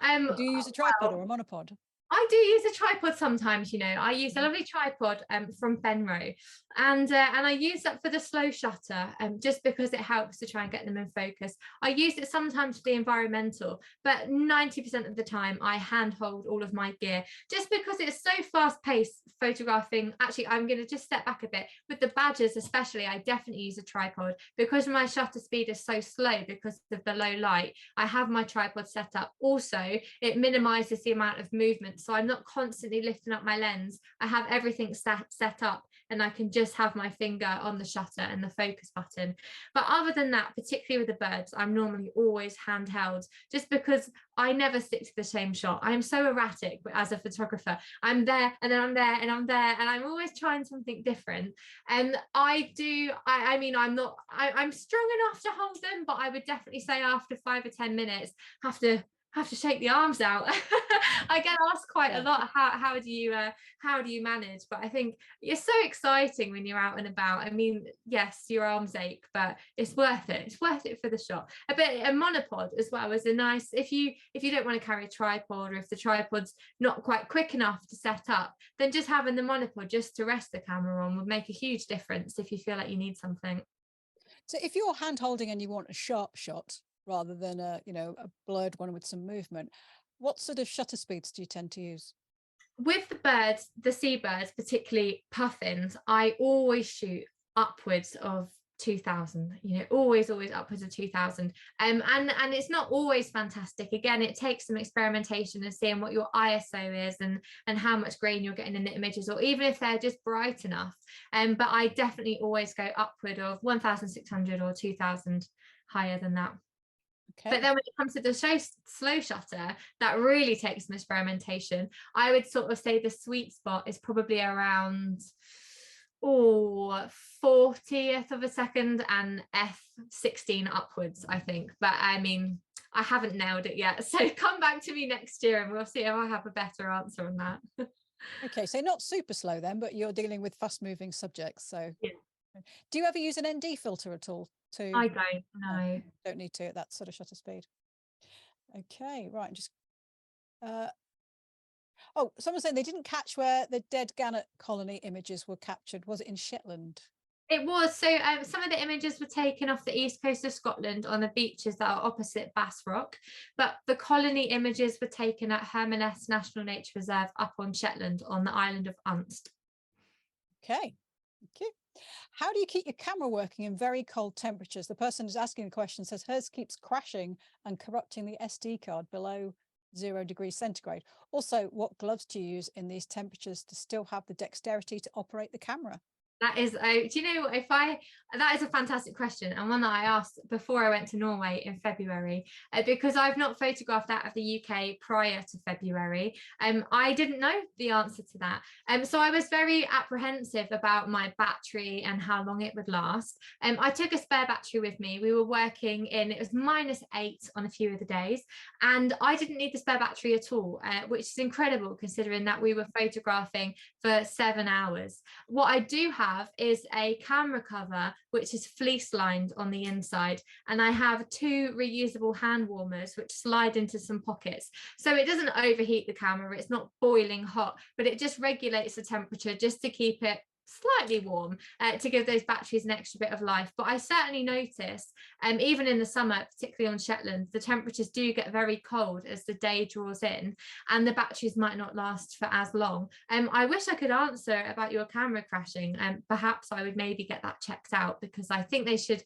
Do you use a tripod or a monopod? I do use a tripod sometimes, you know. I use a lovely tripod from Fenro, and I use that for the slow shutter, just because it helps to try and get them in focus. I use it sometimes for the environmental, but 90% of the time I handhold all of my gear, just because it's so fast-paced photographing. Actually, I'm going to just step back a bit. With the badgers especially, I definitely use a tripod because my shutter speed is so slow because of the low light. I have my tripod set up. Also, it minimizes the amount of movement, so I'm not constantly lifting up my lens. I have everything set up, and I can just have my finger on the shutter and the focus button. But other than that, particularly with the birds, I'm normally always handheld, just because I never stick to the same shot. I'm so erratic as a photographer. I'm there and then I'm there and I'm there, and I'm always trying something different. And I'm strong enough to hold them, but I would definitely say after 5 or 10 minutes, have to shake the arms out. I get asked quite a lot, how do you manage? But I think it's so exciting when you're out and about. I mean, yes, your arms ache, but it's worth it. It's worth it for the shot. A monopod as well is a nice, if you don't want to carry a tripod, or if the tripod's not quite quick enough to set up, then just having the monopod just to rest the camera on would make a huge difference if you feel like you need something. So if you're hand holding and you want a sharp shot rather than a, you know, a blurred one with some movement, what sort of shutter speeds do you tend to use? With the birds, the seabirds, particularly puffins, I always shoot upwards of 2000, you know, always upwards of 2000. And it's not always fantastic. Again, it takes some experimentation and seeing what your ISO is and how much grain you're getting in the images, or even if they're just bright enough. But I definitely always go upward of 1600 or 2000, higher than that. Okay. But then when it comes to the slow shutter, that really takes some experimentation. I would sort of say the sweet spot is probably around 40th of a second and f16 upwards, I think. But I mean, I haven't nailed it yet. So come back to me next year and we'll see if I have a better answer on that. Okay, so not super slow then, but you're dealing with fast moving subjects. So Yeah. do you ever use an ND filter at all? I don't know. Don't need to at that sort of shutter speed. Okay, right. Just oh, someone said they didn't catch where the dead gannet colony images were captured. Was it in Shetland? It was. So some of the images were taken off the east coast of Scotland on the beaches that are opposite Bass Rock, but the colony images were taken at Hermanus National Nature Reserve up on Shetland on the island of Unst. Okay, thank you. How do you keep your camera working in very cold temperatures? The person who's asking the question says hers keeps crashing and corrupting the SD card below 0 degrees centigrade. Also, what gloves do you use in these temperatures to still have the dexterity to operate the camera? That is, do you know, that is a fantastic question, and one that I asked before I went to Norway in February, because I've not photographed out of the UK prior to February. I didn't know the answer to that. So I was very apprehensive about my battery and how long it would last. I took a spare battery with me. We were working in, it was -8 on a few of the days, and I didn't need the spare battery at all, which is incredible considering that we were photographing for 7 hours. What I do have is a camera cover which is fleece lined on the inside, and I have 2 reusable hand warmers which slide into some pockets, so it doesn't overheat the camera. It's not boiling hot, but it just regulates the temperature just to keep it slightly warm, to give those batteries an extra bit of life. But I certainly notice, even in the summer, particularly on Shetland, the temperatures do get very cold as the day draws in, and the batteries might not last for as long. I wish I could answer about your camera crashing, and perhaps I would maybe get that checked out, because I think they should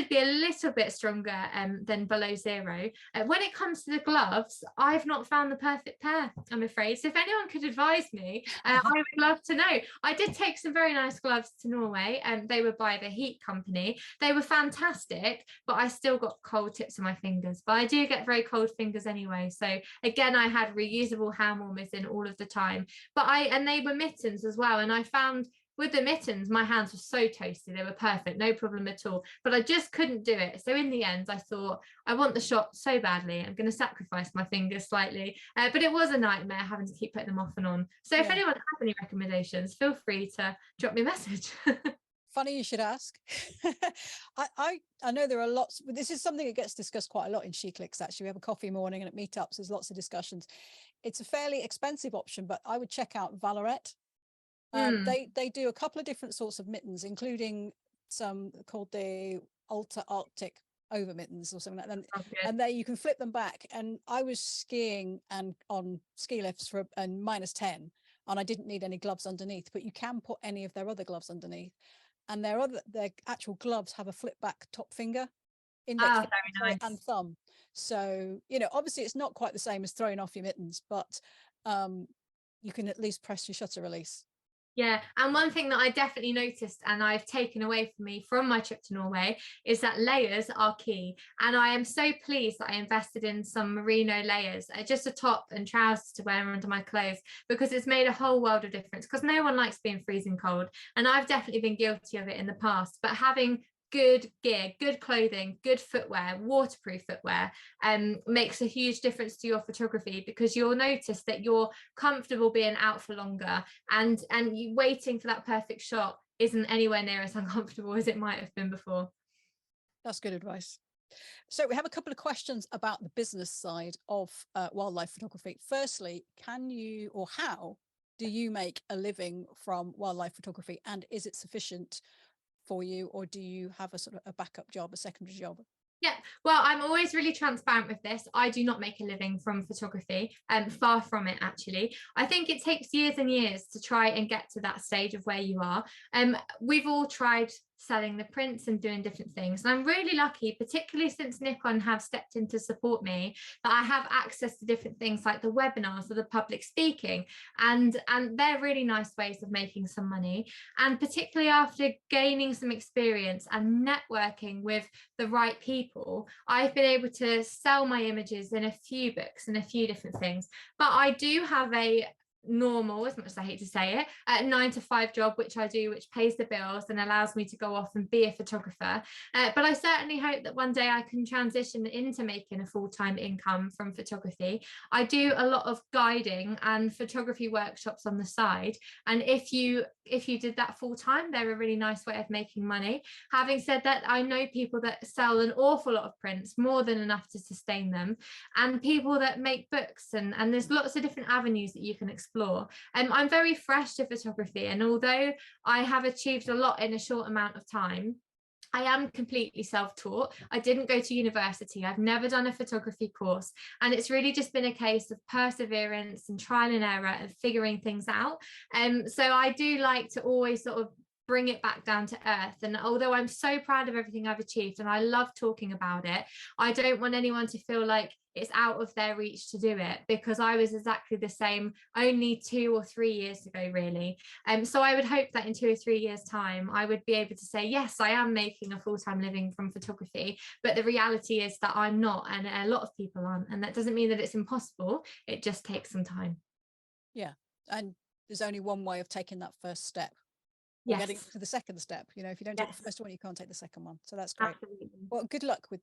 be a little bit stronger than below 0. When it comes to the gloves, I've not found the perfect pair, I'm afraid. So if anyone could advise me, I would love to know. I did take some very nice gloves to Norway, and they were by the Heat Company. They were fantastic, but I still got cold tips of my fingers. But I do get very cold fingers anyway. So again, I had reusable hand warmers in all of the time. And they were mittens as well. And I found with the mittens, my hands were so toasty. They were perfect, no problem at all. But I just couldn't do it. So in the end, I thought, I want the shot so badly, I'm going to sacrifice my fingers slightly. But it was a nightmare having to keep putting them off and on. So if anyone has any recommendations, feel free to drop me a message. Funny you should ask. I know there are lots, but this is something that gets discussed quite a lot in SheClicks. Actually, we have a coffee morning and at meetups, there's lots of discussions. It's a fairly expensive option, but I would check out Valorette. They do a couple of different sorts of mittens, including some called the Ultra Arctic over mittens or something like that. And there you can flip them back. And I was skiing and on ski lifts for and -10, and I didn't need any gloves underneath, but you can put any of their other gloves underneath. And their actual gloves have a flip back top finger, index finger, very nice. and thumb. So, you know, obviously it's not quite the same as throwing off your mittens, but you can at least press your shutter release. Yeah, and one thing that I definitely noticed and I've taken away from me from my trip to Norway is that layers are key. And I am so pleased that I invested in some merino layers, just a top and trousers to wear under my clothes, because it's made a whole world of difference, because no one likes being freezing cold. And I've definitely been guilty of it in the past, but having good gear, good clothing, good footwear, waterproof footwear makes a huge difference to your photography, because you'll notice that you're comfortable being out for longer, and you waiting for that perfect shot isn't anywhere near as uncomfortable as it might have been before. That's good advice. So we have a couple of questions about the business side of wildlife photography. Firstly, can you, or how do you make a living from wildlife photography, and is it sufficient for you, or do you have a sort of a backup job, a secondary job? Yeah, well, I'm always really transparent with this. I do not make a living from photography, and far from it, actually. I think it takes years and years to try and get to that stage of where you are. We've all tried selling the prints and doing different things. And I'm really lucky, particularly since Nikon have stepped in to support me, that I have access to different things like the webinars or the public speaking. And they're really nice ways of making some money. And particularly after gaining some experience and networking with the right people, I've been able to sell my images in a few books and a few different things. But I do have a normal, as much as I hate to say it, a 9-to-5 job, which I do, which pays the bills and allows me to go off and be a photographer. But I certainly hope that one day I can transition into making a full-time income from photography. I do a lot of guiding and photography workshops on the side, and if you did that full-time, they're a really nice way of making money. Having said that, I know people that sell an awful lot of prints, more than enough to sustain them, and people that make books, and there's lots of different avenues that you can explore. I'm very fresh to photography, and although I have achieved a lot in a short amount of time, I am completely self-taught. I didn't go to university. I've never done a photography course. And it's really just been a case of perseverance and trial and error and figuring things out. So I do like to always sort of bring it back down to earth. And although I'm so proud of everything I've achieved and I love talking about it, I don't want anyone to feel like it's out of their reach to do it, because I was exactly the same only 2 or 3 years ago, really. So I would hope that in 2 or 3 years' time, I would be able to say, yes, I am making a full-time living from photography, but the reality is that I'm not, and a lot of people aren't. And that doesn't mean that it's impossible. It just takes some time. Yeah. And there's only one way of taking that first step. Yes. Getting to the second step. You know, if you don't take Yes. the first one, you can't take the second one. So that's great. Absolutely. Well, good luck with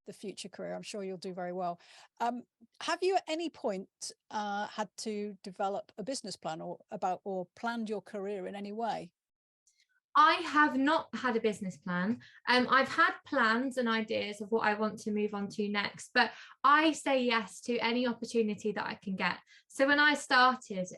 the future career. I'm sure you'll do very well. Have you at any point had to develop a business plan or planned your career in any way? I have not had a business plan. I've had plans and ideas of what I want to move on to next, but I say yes to any opportunity that I can get. So when I started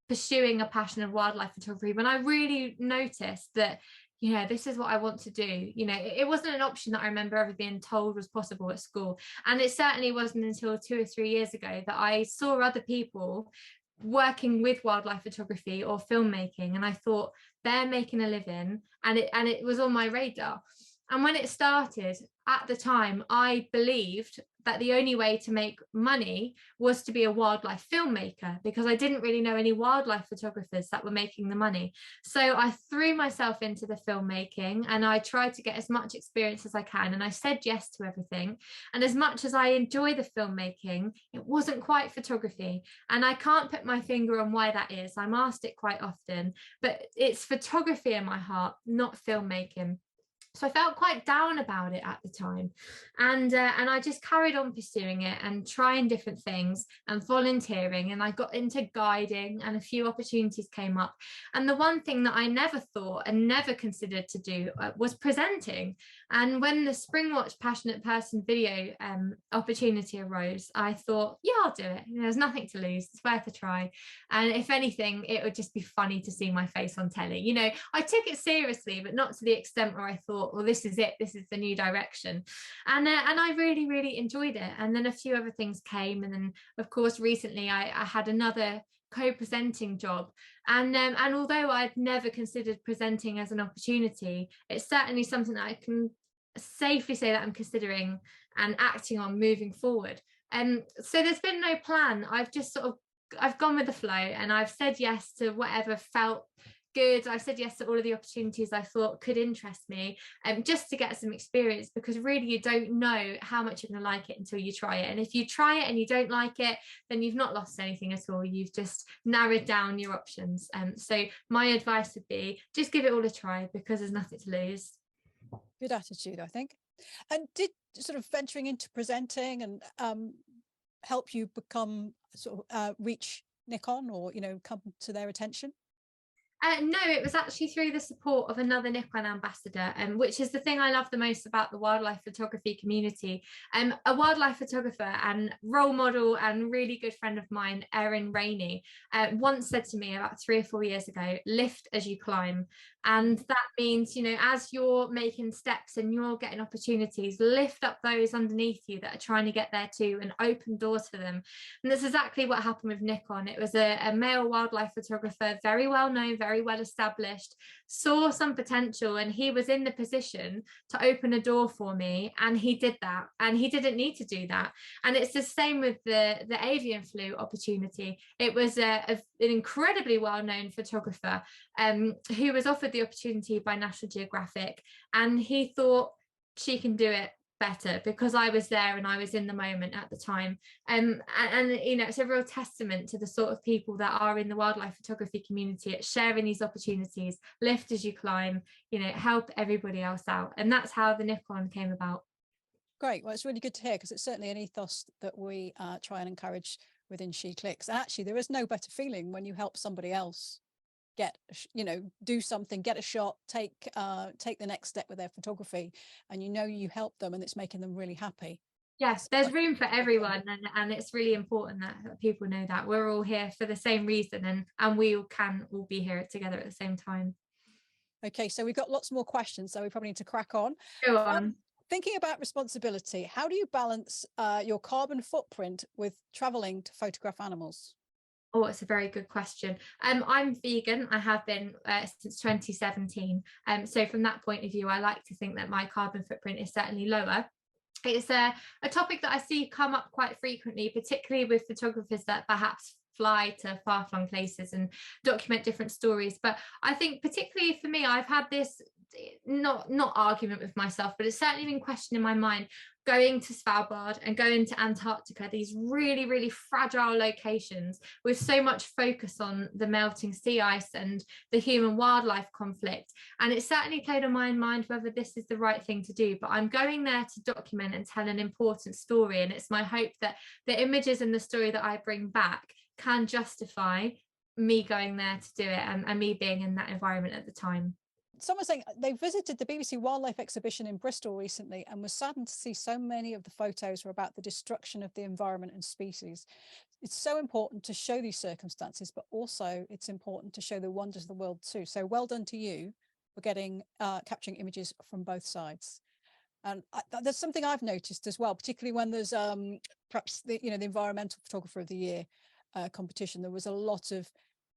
pursuing a passion of wildlife photography, when I really noticed that, you know, this is what I want to do, you know, it wasn't an option that I remember ever being told was possible at school. And it certainly wasn't until 2 or 3 years ago that I saw other people working with wildlife photography or filmmaking, and I thought, they're making a living, and it was on my radar. And when it started, at the time, I believed that the only way to make money was to be a wildlife filmmaker, because I didn't really know any wildlife photographers that were making the money. So I threw myself into the filmmaking, and I tried to get as much experience as I can, and I said yes to everything. And as much as I enjoy the filmmaking, it wasn't quite photography. And I can't put my finger on why that is. I'm asked it quite often, but it's photography in my heart, not filmmaking. So I felt quite down about it at the time, and I just carried on pursuing it and trying different things and volunteering, and I got into guiding, and a few opportunities came up. And the one thing that I never thought and never considered to do was presenting. And when the Springwatch Passionate Person video opportunity arose, I thought, yeah, I'll do it. You know, there's nothing to lose. It's worth a try. And if anything, it would just be funny to see my face on telly. You know, I took it seriously, but not to the extent where I thought, well, this is it, this is the new direction. And I really, really enjoyed it. And then a few other things came. And then, of course, recently I had another co-presenting job. And although I'd never considered presenting as an opportunity, it's certainly something that I can safely say that I'm considering and acting on moving forward. So there's been no plan. I've gone with the flow, and I've said yes to whatever felt good. I've said yes to all of the opportunities I thought could interest me, just to get some experience, because really you don't know how much you're going to like it until you try it. And if you try it and you don't like it, then you've not lost anything at all. You've just narrowed down your options. So my advice would be just give it all a try, because there's nothing to lose. Good attitude, I think. And did sort of venturing into presenting and help you become sort of reach Nikon, or, you know, come to their attention? No, it was actually through the support of another Nikon ambassador, which is the thing I love the most about the wildlife photography community. A wildlife photographer and role model and really good friend of mine, Erin Rainey, once said to me about 3 or 4 years ago, lift as you climb. And that means, you know, as you're making steps and you're getting opportunities, lift up those underneath you that are trying to get there too, and open doors for them. And that's exactly what happened with Nikon. It was a male wildlife photographer, very well known, very well established, saw some potential, and he was in the position to open a door for me, and he did that. And he didn't need to do that. And it's the same with the Avian Flu opportunity. It was an incredibly well-known photographer who was offered the opportunity by National Geographic, and he thought, she can do it better, because I was there and I was in the moment at the time. And you know, it's a real testament to the sort of people that are in the wildlife photography community at sharing these opportunities, lift as you climb, you know, help everybody else out. And that's how the Nikon came about. Great. Well, it's really good to hear, because it's certainly an ethos that we try and encourage within She Clicks. And actually, there is no better feeling when you help somebody else get, you know, do something, get a shot, take the next step with their photography, and you know you help them and it's making them really happy. Yes, there's room for everyone, and it's really important that people know that we're all here for the same reason, and we all can all be here together at the same time. Okay, so we've got lots more questions, so we probably need to crack on. Go on. Thinking about responsibility, how do you balance your carbon footprint with traveling to photograph animals? Oh, it's a very good question. I'm vegan. I have been since 2017. So from that point of view, I like to think that my carbon footprint is certainly lower. It's a topic that I see come up quite frequently, particularly with photographers that perhaps fly to far-flung places and document different stories. But I think particularly for me, I've had this not argument with myself, but it's certainly been questioned in my mind, going to Svalbard and going to Antarctica, these really, really fragile locations with so much focus on the melting sea ice and the human wildlife conflict. And it certainly played on my mind whether this is the right thing to do, but I'm going there to document and tell an important story. And it's my hope that the images and the story that I bring back can justify me going there to do it, and me being in that environment at the time. Someone saying they visited the BBC Wildlife Exhibition in Bristol recently and was saddened to see so many of the photos were about the destruction of the environment and species. It's so important to show these circumstances, but also it's important to show the wonders of the world too. So well done to you for capturing images from both sides. And there's something I've noticed as well, particularly when there's perhaps the environmental photographer of the year competition. There was a lot of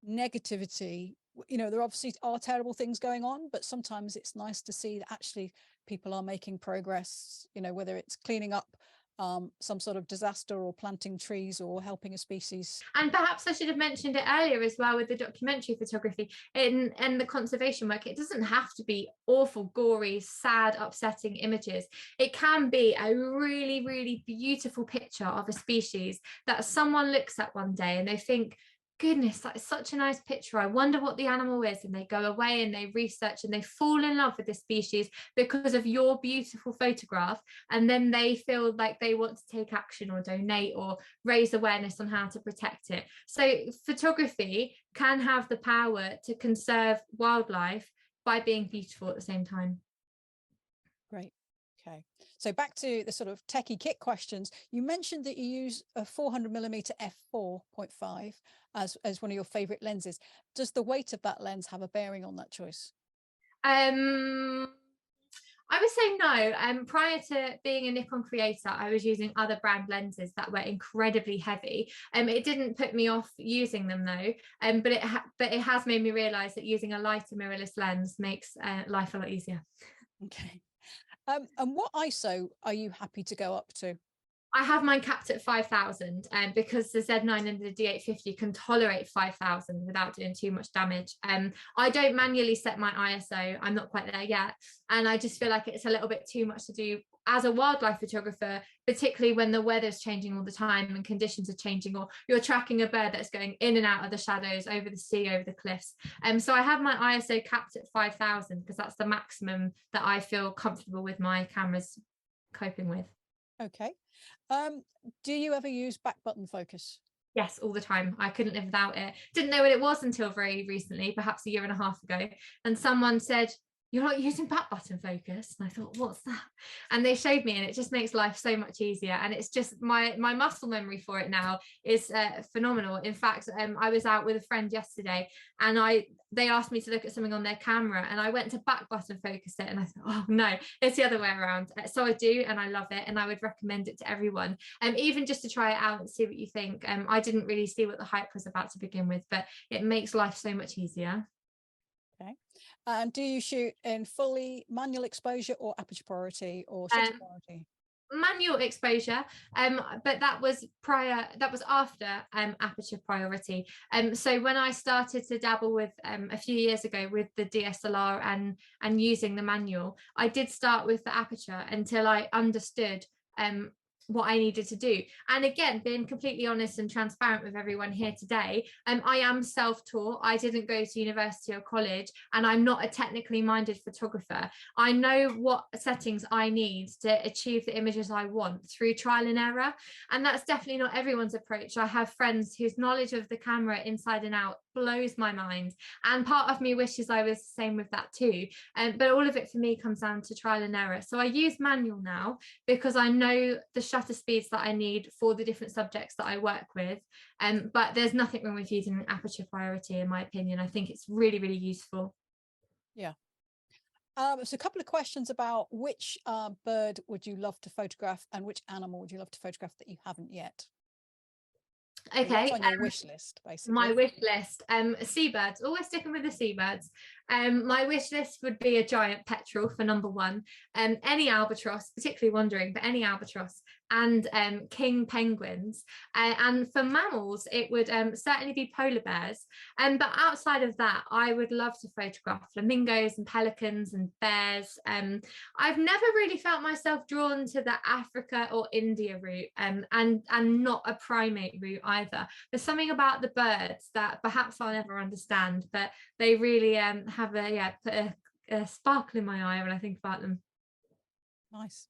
negativity. You know, there obviously are terrible things going on, but sometimes it's nice to see that actually people are making progress, you know, whether it's cleaning up some sort of disaster or planting trees or helping a species. And perhaps I should have mentioned it earlier as well with the documentary photography and the conservation work. It doesn't have to be awful, gory, sad, upsetting images. It can be a really, really beautiful picture of a species that someone looks at one day and they think, goodness, that is such a nice picture. I wonder what the animal is. And they go away and they research and they fall in love with this species because of your beautiful photograph. And then they feel like they want to take action or donate or raise awareness on how to protect it. So photography can have the power to conserve wildlife by being beautiful at the same time. Great. Okay, so back to the sort of techie kit questions. You mentioned that you use a 400mm f4.5 as one of your favorite lenses. Does the weight of that lens have a bearing on that choice? I would say no. Prior to being a Nikon Creator, I was using other brand lenses that were incredibly heavy. It didn't put me off using them though. But it has made me realise that using a lighter mirrorless lens makes life a lot easier. Okay. And what ISO are you happy to go up to? I have mine capped at 5,000 because the Z9 and the D850 can tolerate 5,000 without doing too much damage. I don't manually set my ISO. I'm not quite there yet. And I just feel like it's a little bit too much to do as a wildlife photographer, particularly when the weather's changing all the time and conditions are changing, or you're tracking a bird that's going in and out of the shadows, over the sea, over the cliffs. So I have my ISO capped at 5,000 because that's the maximum that I feel comfortable with my cameras coping with. Okay. Do you ever use back button focus? Yes, all the time. I couldn't live without it. Didn't know what it was until very recently, perhaps a year and a half ago. And someone said, you're not using back button focus. And I thought, what's that? And they showed me, and it just makes life so much easier. And it's just my muscle memory for it now is phenomenal. In fact, I was out with a friend yesterday, and they asked me to look at something on their camera, and I went to back button focus it, and I thought, oh no, it's the other way around. So I do, and I love it, and I would recommend it to everyone, even just to try it out and see what you think. I didn't really see what the hype was about to begin with, but it makes life so much easier. Okay. And do you shoot in fully manual exposure or aperture priority or shutter priority? Manual exposure, but that was after aperture priority. So when I started to dabble with a few years ago with the DSLR and using the manual, I did start with the aperture until I understood what I needed to do. And again, being completely honest and transparent with everyone here today, I am self-taught. I didn't go to university or college, and I'm not a technically minded photographer. I know what settings I need to achieve the images I want through trial and error. And that's definitely not everyone's approach. I have friends whose knowledge of the camera inside and out blows my mind. And part of me wishes I was the same with that too. But all of it for me comes down to trial and error. So I use manual now because I know the shutter speeds that I need for the different subjects that I work with. But there's nothing wrong with using aperture priority, in my opinion. I think it's really, really useful. Yeah. So a couple of questions about which bird would you love to photograph and which animal would you love to photograph that you haven't yet? Okay. So what's on your wish list, basically? My wish list, seabirds, always sticking with the seabirds. My wish list would be a giant petrel for number one, any albatross, particularly wandering, but any albatross, and king penguins. And for mammals, it would certainly be polar bears. But outside of that, I would love to photograph flamingos and pelicans and bears. I've never really felt myself drawn to the Africa or India route, and not a primate route either. There's something about the birds that perhaps I'll never understand, but they really have put a sparkle in my eye when I think about them. Nice.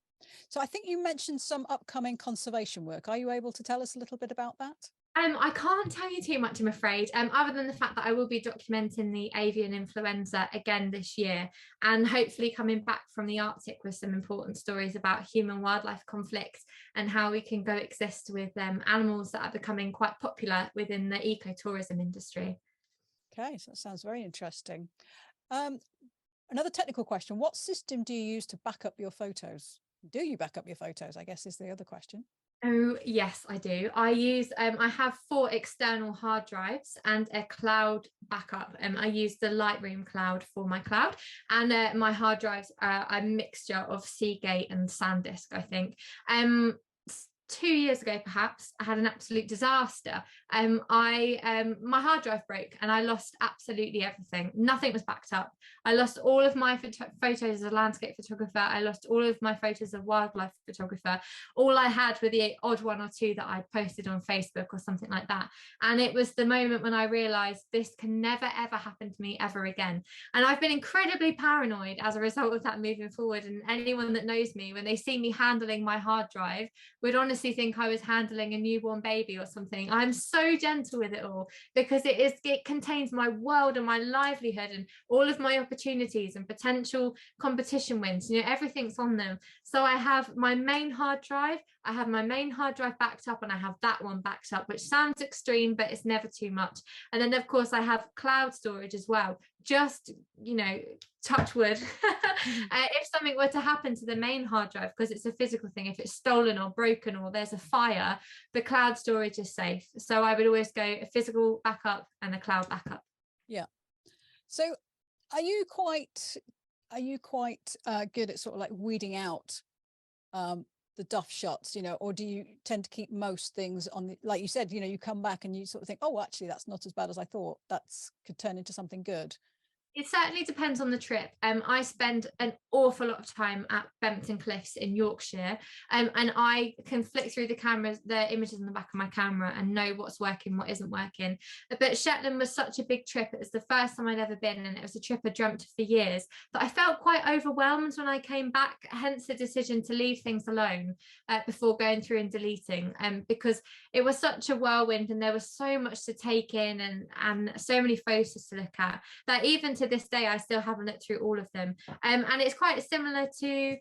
So I think you mentioned some upcoming conservation work. Are you able to tell us a little bit about that? I can't tell you too much, I'm afraid, other than the fact that I will be documenting the avian influenza again this year, and hopefully coming back from the Arctic with some important stories about human-wildlife conflict and how we can coexist with animals that are becoming quite popular within the ecotourism industry. Okay, so that sounds very interesting. Another technical question: what system do you use to back up your photos? Do you back up your photos, I guess, is the other question. Oh yes, I do. I use I have 4 external hard drives and a cloud backup. I use the Lightroom cloud for my cloud, and my hard drives are a mixture of Seagate and SanDisk, I think. 2 years ago, perhaps, I had an absolute disaster. My hard drive broke and I lost absolutely everything. Nothing was backed up. I lost all of my photos as a landscape photographer. I lost all of my photos of wildlife photographer. All I had were the odd 1 or 2 that I'd posted on Facebook or something like that. And it was the moment when I realized this can never ever happen to me ever again. And I've been incredibly paranoid as a result of that moving forward. And anyone that knows me, when they see me handling my hard drive, would honestly think I was handling a newborn baby or something. I'm so gentle with it all because it contains my world and my livelihood and all of my opportunities and potential competition wins. Everything's on them. So I have my main hard drive, backed up, and I have that one backed up, which sounds extreme, but it's never too much. And then of course I have cloud storage as well, just touch wood. If something were to happen to the main hard drive, because it's a physical thing, if it's stolen or broken or there's a fire, the cloud storage is safe. So I would always go a physical backup and a cloud backup. Yeah. So are you quite good at sort of like weeding out the duff shots, or do you tend to keep most things on the, like you said, you come back and you sort of think, oh, actually that's not as bad as I thought, could turn into something good? It certainly depends on the trip. I spend an awful lot of time at Bempton Cliffs in Yorkshire, and I can flick through the images in the back of my camera and know what's working, what isn't working. But Shetland was such a big trip. It was the first time I'd ever been, and it was a trip I dreamt of for years, that I felt quite overwhelmed when I came back, hence the decision to leave things alone before going through and deleting, because it was such a whirlwind and there was so much to take in and so many photos to look at, that even to to this day, I still haven't looked through all of them. And it's quite similar to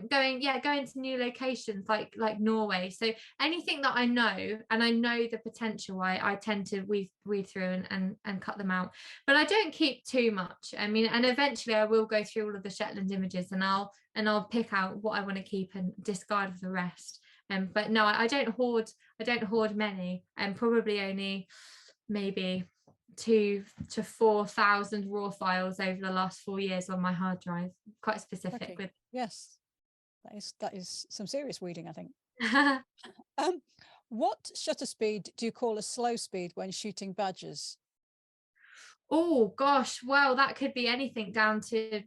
going to new locations like Norway. So anything that I know and I know the potential, I tend to weave through and cut them out. But I don't keep too much. I mean, and eventually I will go through all of the Shetland images, and I'll pick out what I want to keep and discard the rest. But no, I don't hoard many, and probably only maybe 2,000 to 4,000 raw files over the last 4 years on my hard drive. Quite specific. Okay. With Yes, that is some serious weeding, I think. What shutter speed do you call a slow speed when shooting badgers? Oh gosh, well, that could be anything down to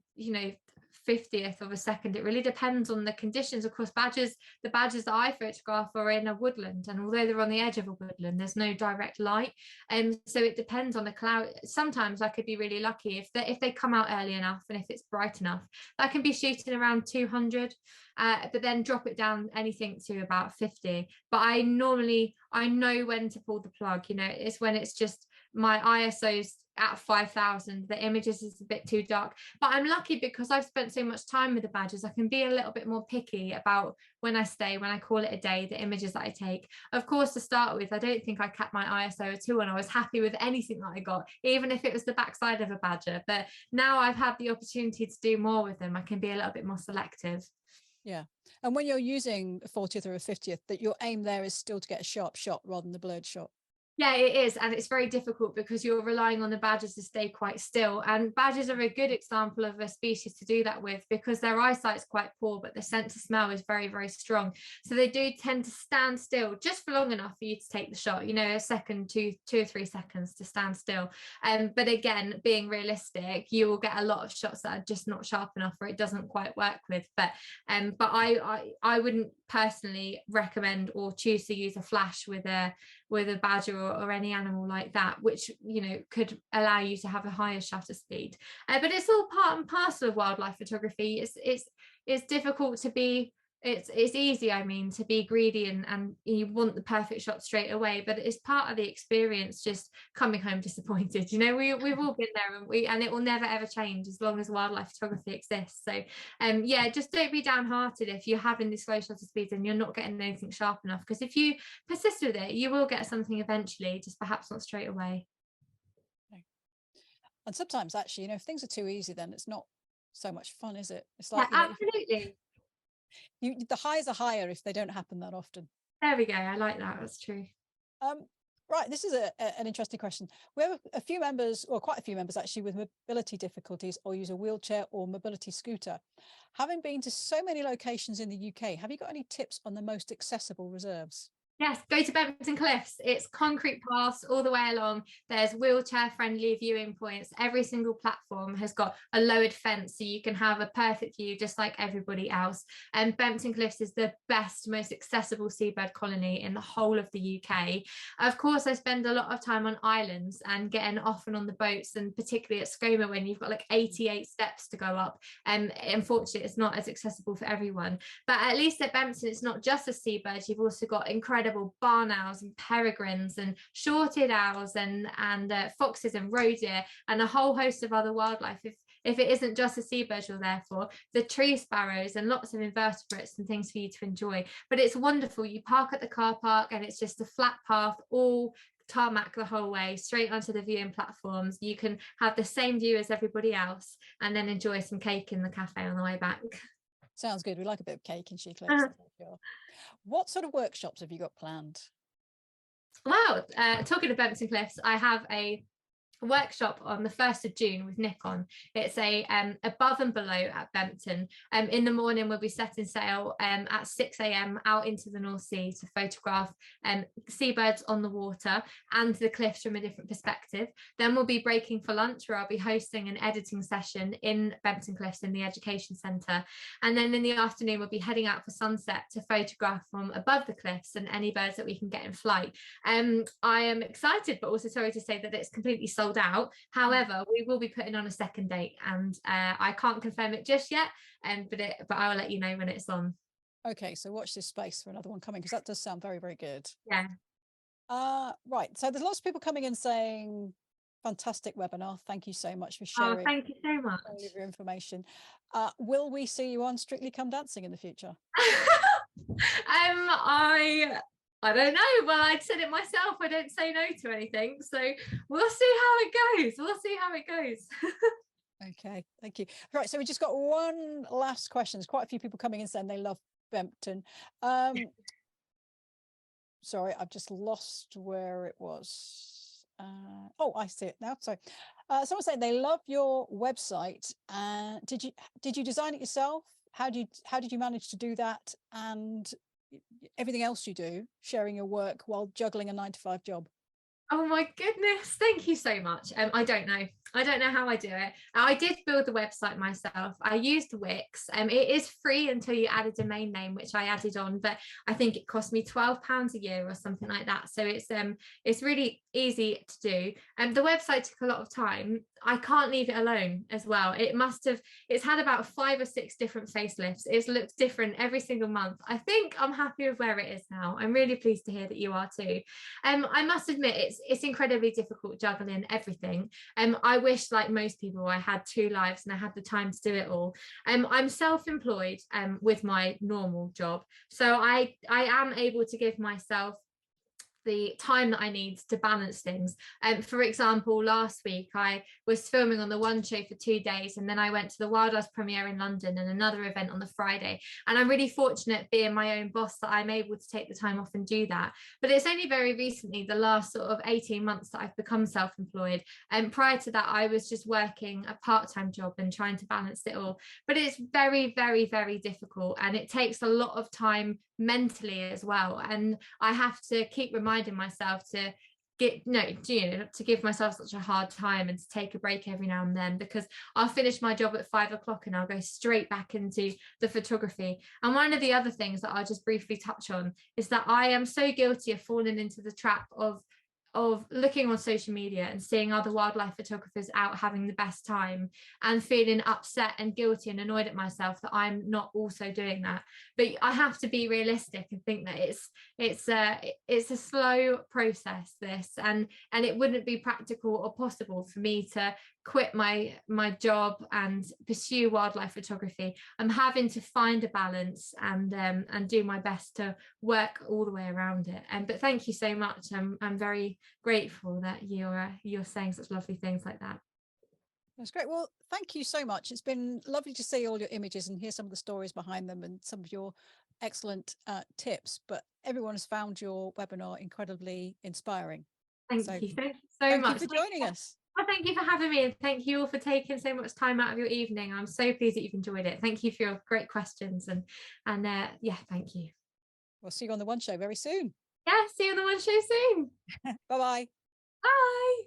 50th of a second. It really depends on the conditions. Of course, the badgers that I photograph are in a woodland, and although they're on the edge of a woodland, there's no direct light, and so it depends on the cloud. Sometimes I could be really lucky if they come out early enough and if it's bright enough, I can be shooting around 200, but then drop it down anything to about 50. But I know when to pull the plug. It's when it's just my ISO's at 5,000, the images is a bit too dark. But I'm lucky because I've spent so much time with the badgers, I can be a little bit more picky about when I call it a day, the images that I take. Of course, to start with, I don't think I kept my ISO at 2, and I was happy with anything that I got, even if it was the backside of a badger. But now I've had the opportunity to do more with them, I can be a little bit more selective. Yeah. And when you're using a 40th or a 50th, that your aim there is still to get a sharp shot rather than the blurred shot. Yeah, it is. And it's very difficult because you're relying on the badgers to stay quite still. And badgers are a good example of a species to do that with, because their eyesight's quite poor, but the sense of smell is very, very strong. So they do tend to stand still just for long enough for you to take the shot, a second, two or 3 seconds to stand still. But again, being realistic, you will get a lot of shots that are just not sharp enough, or it doesn't quite work with. But I wouldn't personally recommend or choose to use a flash with a badger or any animal like that, which could allow you to have a higher shutter speed. But it's all part and parcel of wildlife photography. It's difficult to be it's easy, to be greedy and you want the perfect shot straight away, but it's part of the experience, just coming home disappointed. We've all been there, and it will never ever change as long as wildlife photography exists. So just don't be downhearted if you're having the slow shutter speeds and you're not getting anything sharp enough, because if you persist with it, you will get something eventually, just perhaps not straight away. And sometimes actually, if things are too easy, then it's not so much fun, is it? It's like, absolutely. The highs are higher if they don't happen that often. There we go. I like that. That's true. Right. This is an interesting question. We have a few members, or quite a few members actually, with mobility difficulties or use a wheelchair or mobility scooter. Having been to so many locations in the UK, have you got any tips on the most accessible reserves? Yes, go to Bempton Cliffs. It's concrete paths all the way along. There's wheelchair friendly viewing points. Every single platform has got a lowered fence, so you can have a perfect view just like everybody else. And Bempton Cliffs is the best, most accessible seabird colony in the whole of the UK. Of course, I spend a lot of time on islands and getting off and on the boats, and particularly at Skoma when you've got like 88 steps to go up. And unfortunately, it's not as accessible for everyone. But at least at Bempton, it's not just the seabirds. You've also got incredible barn owls and peregrines and short-eared owls and foxes and roe deer and a whole host of other wildlife. If it isn't just the seabirds you're there for, the tree sparrows and lots of invertebrates and things for you to enjoy. But it's wonderful. You park at the car park and it's just a flat path, all tarmac the whole way straight onto the viewing platforms. You can have the same view as everybody else and then enjoy some cake in the cafe on the way back. Sounds good. We like a bit of cake in She Clicks. Sure. What sort of workshops have you got planned? Well, talking of Bempton Cliffs, I have a workshop on the 1st of June with Nikon. It's a above and below at Bempton. In the morning we'll be setting sail at 6 a.m. out into the North Sea to photograph seabirds on the water and the cliffs from a different perspective. Then we'll be breaking for lunch, where I'll be hosting an editing session in Bempton Cliffs in the Education Centre, and then in the afternoon we'll be heading out for sunset to photograph from above the cliffs and any birds that we can get in flight. I am excited, but also sorry to say that it's completely sold out. However, we will be putting on a second date, and I can't confirm it just yet, but I will let you know when it's on. Okay, so watch this space for another one coming, because that does sound very, very good. Yeah. Right, so there's lots of people coming in saying fantastic webinar. Thank you so much for Oh, sharing thank you so much. all of your information. Will we see you on Strictly Come Dancing in the future? I don't know. Well, I'd said it myself. I don't say no to anything. So we'll see how it goes. We'll see how it goes. Okay, thank you. Right, so we just got one last question. There's quite a few people coming in saying they love Bempton. Sorry, I've just lost where it was. Oh, I see it now. Sorry. Someone saying they love your website. Did you design it yourself? How did you manage to do that? And everything else you do, sharing your work while juggling a 9-to-5 job? Oh my goodness, thank you so much. I don't know how I do it. I did build the website myself. I used Wix. It is free until you add a domain name, which I added on, but I think it cost me £12 a year or something like that. So it's really easy to do. And the website took a lot of time. I can't leave it alone as well. It's had about 5 or 6 different facelifts. It's looked different every single month. I think I'm happy with where it is now. I'm really pleased to hear that you are too. I must admit it's incredibly difficult juggling everything. I wish, like most people, I had 2 lives and I had the time to do it all. I'm self-employed with my normal job, so I am able to give myself the time that I need to balance things. For example, last week I was filming on the one show for 2 days, and then I went to the Wildlife premiere in London and another event on the Friday. And I'm really fortunate, being my own boss, that I'm able to take the time off and do that. But it's only very recently, the last sort of 18 months, that I've become self-employed. And prior to that, I was just working a part-time job and trying to balance it all. But it's very, very, very difficult, and it takes a lot of time mentally as well. And I have to keep reminding myself to to give myself such a hard time and to take a break every now and then, because I'll finish my job at 5 o'clock and I'll go straight back into the photography. And one of the other things that I'll just briefly touch on is that I am so guilty of falling into the trap of looking on social media and seeing other wildlife photographers out having the best time and feeling upset and guilty and annoyed at myself that I'm not also doing that. But I have to be realistic and think that it's a slow process, this, and it wouldn't be practical or possible for me to quit my job and pursue wildlife photography. I'm having to find a balance and do my best to work all the way around it. But thank you so much. I'm very grateful that you're saying such lovely things like that. That's great. Well, thank you so much. It's been lovely to see all your images and hear some of the stories behind them and some of your excellent tips. But everyone has found your webinar incredibly inspiring. Thank you so much. Thank you for joining us. Well, thank you for having me, and thank you all for taking so much time out of your evening. I'm so pleased that you've enjoyed it. Thank you for your great questions, and yeah, thank you. We'll see you on the One Show very soon. Yeah, see you on the One Show soon. Bye-bye. Bye.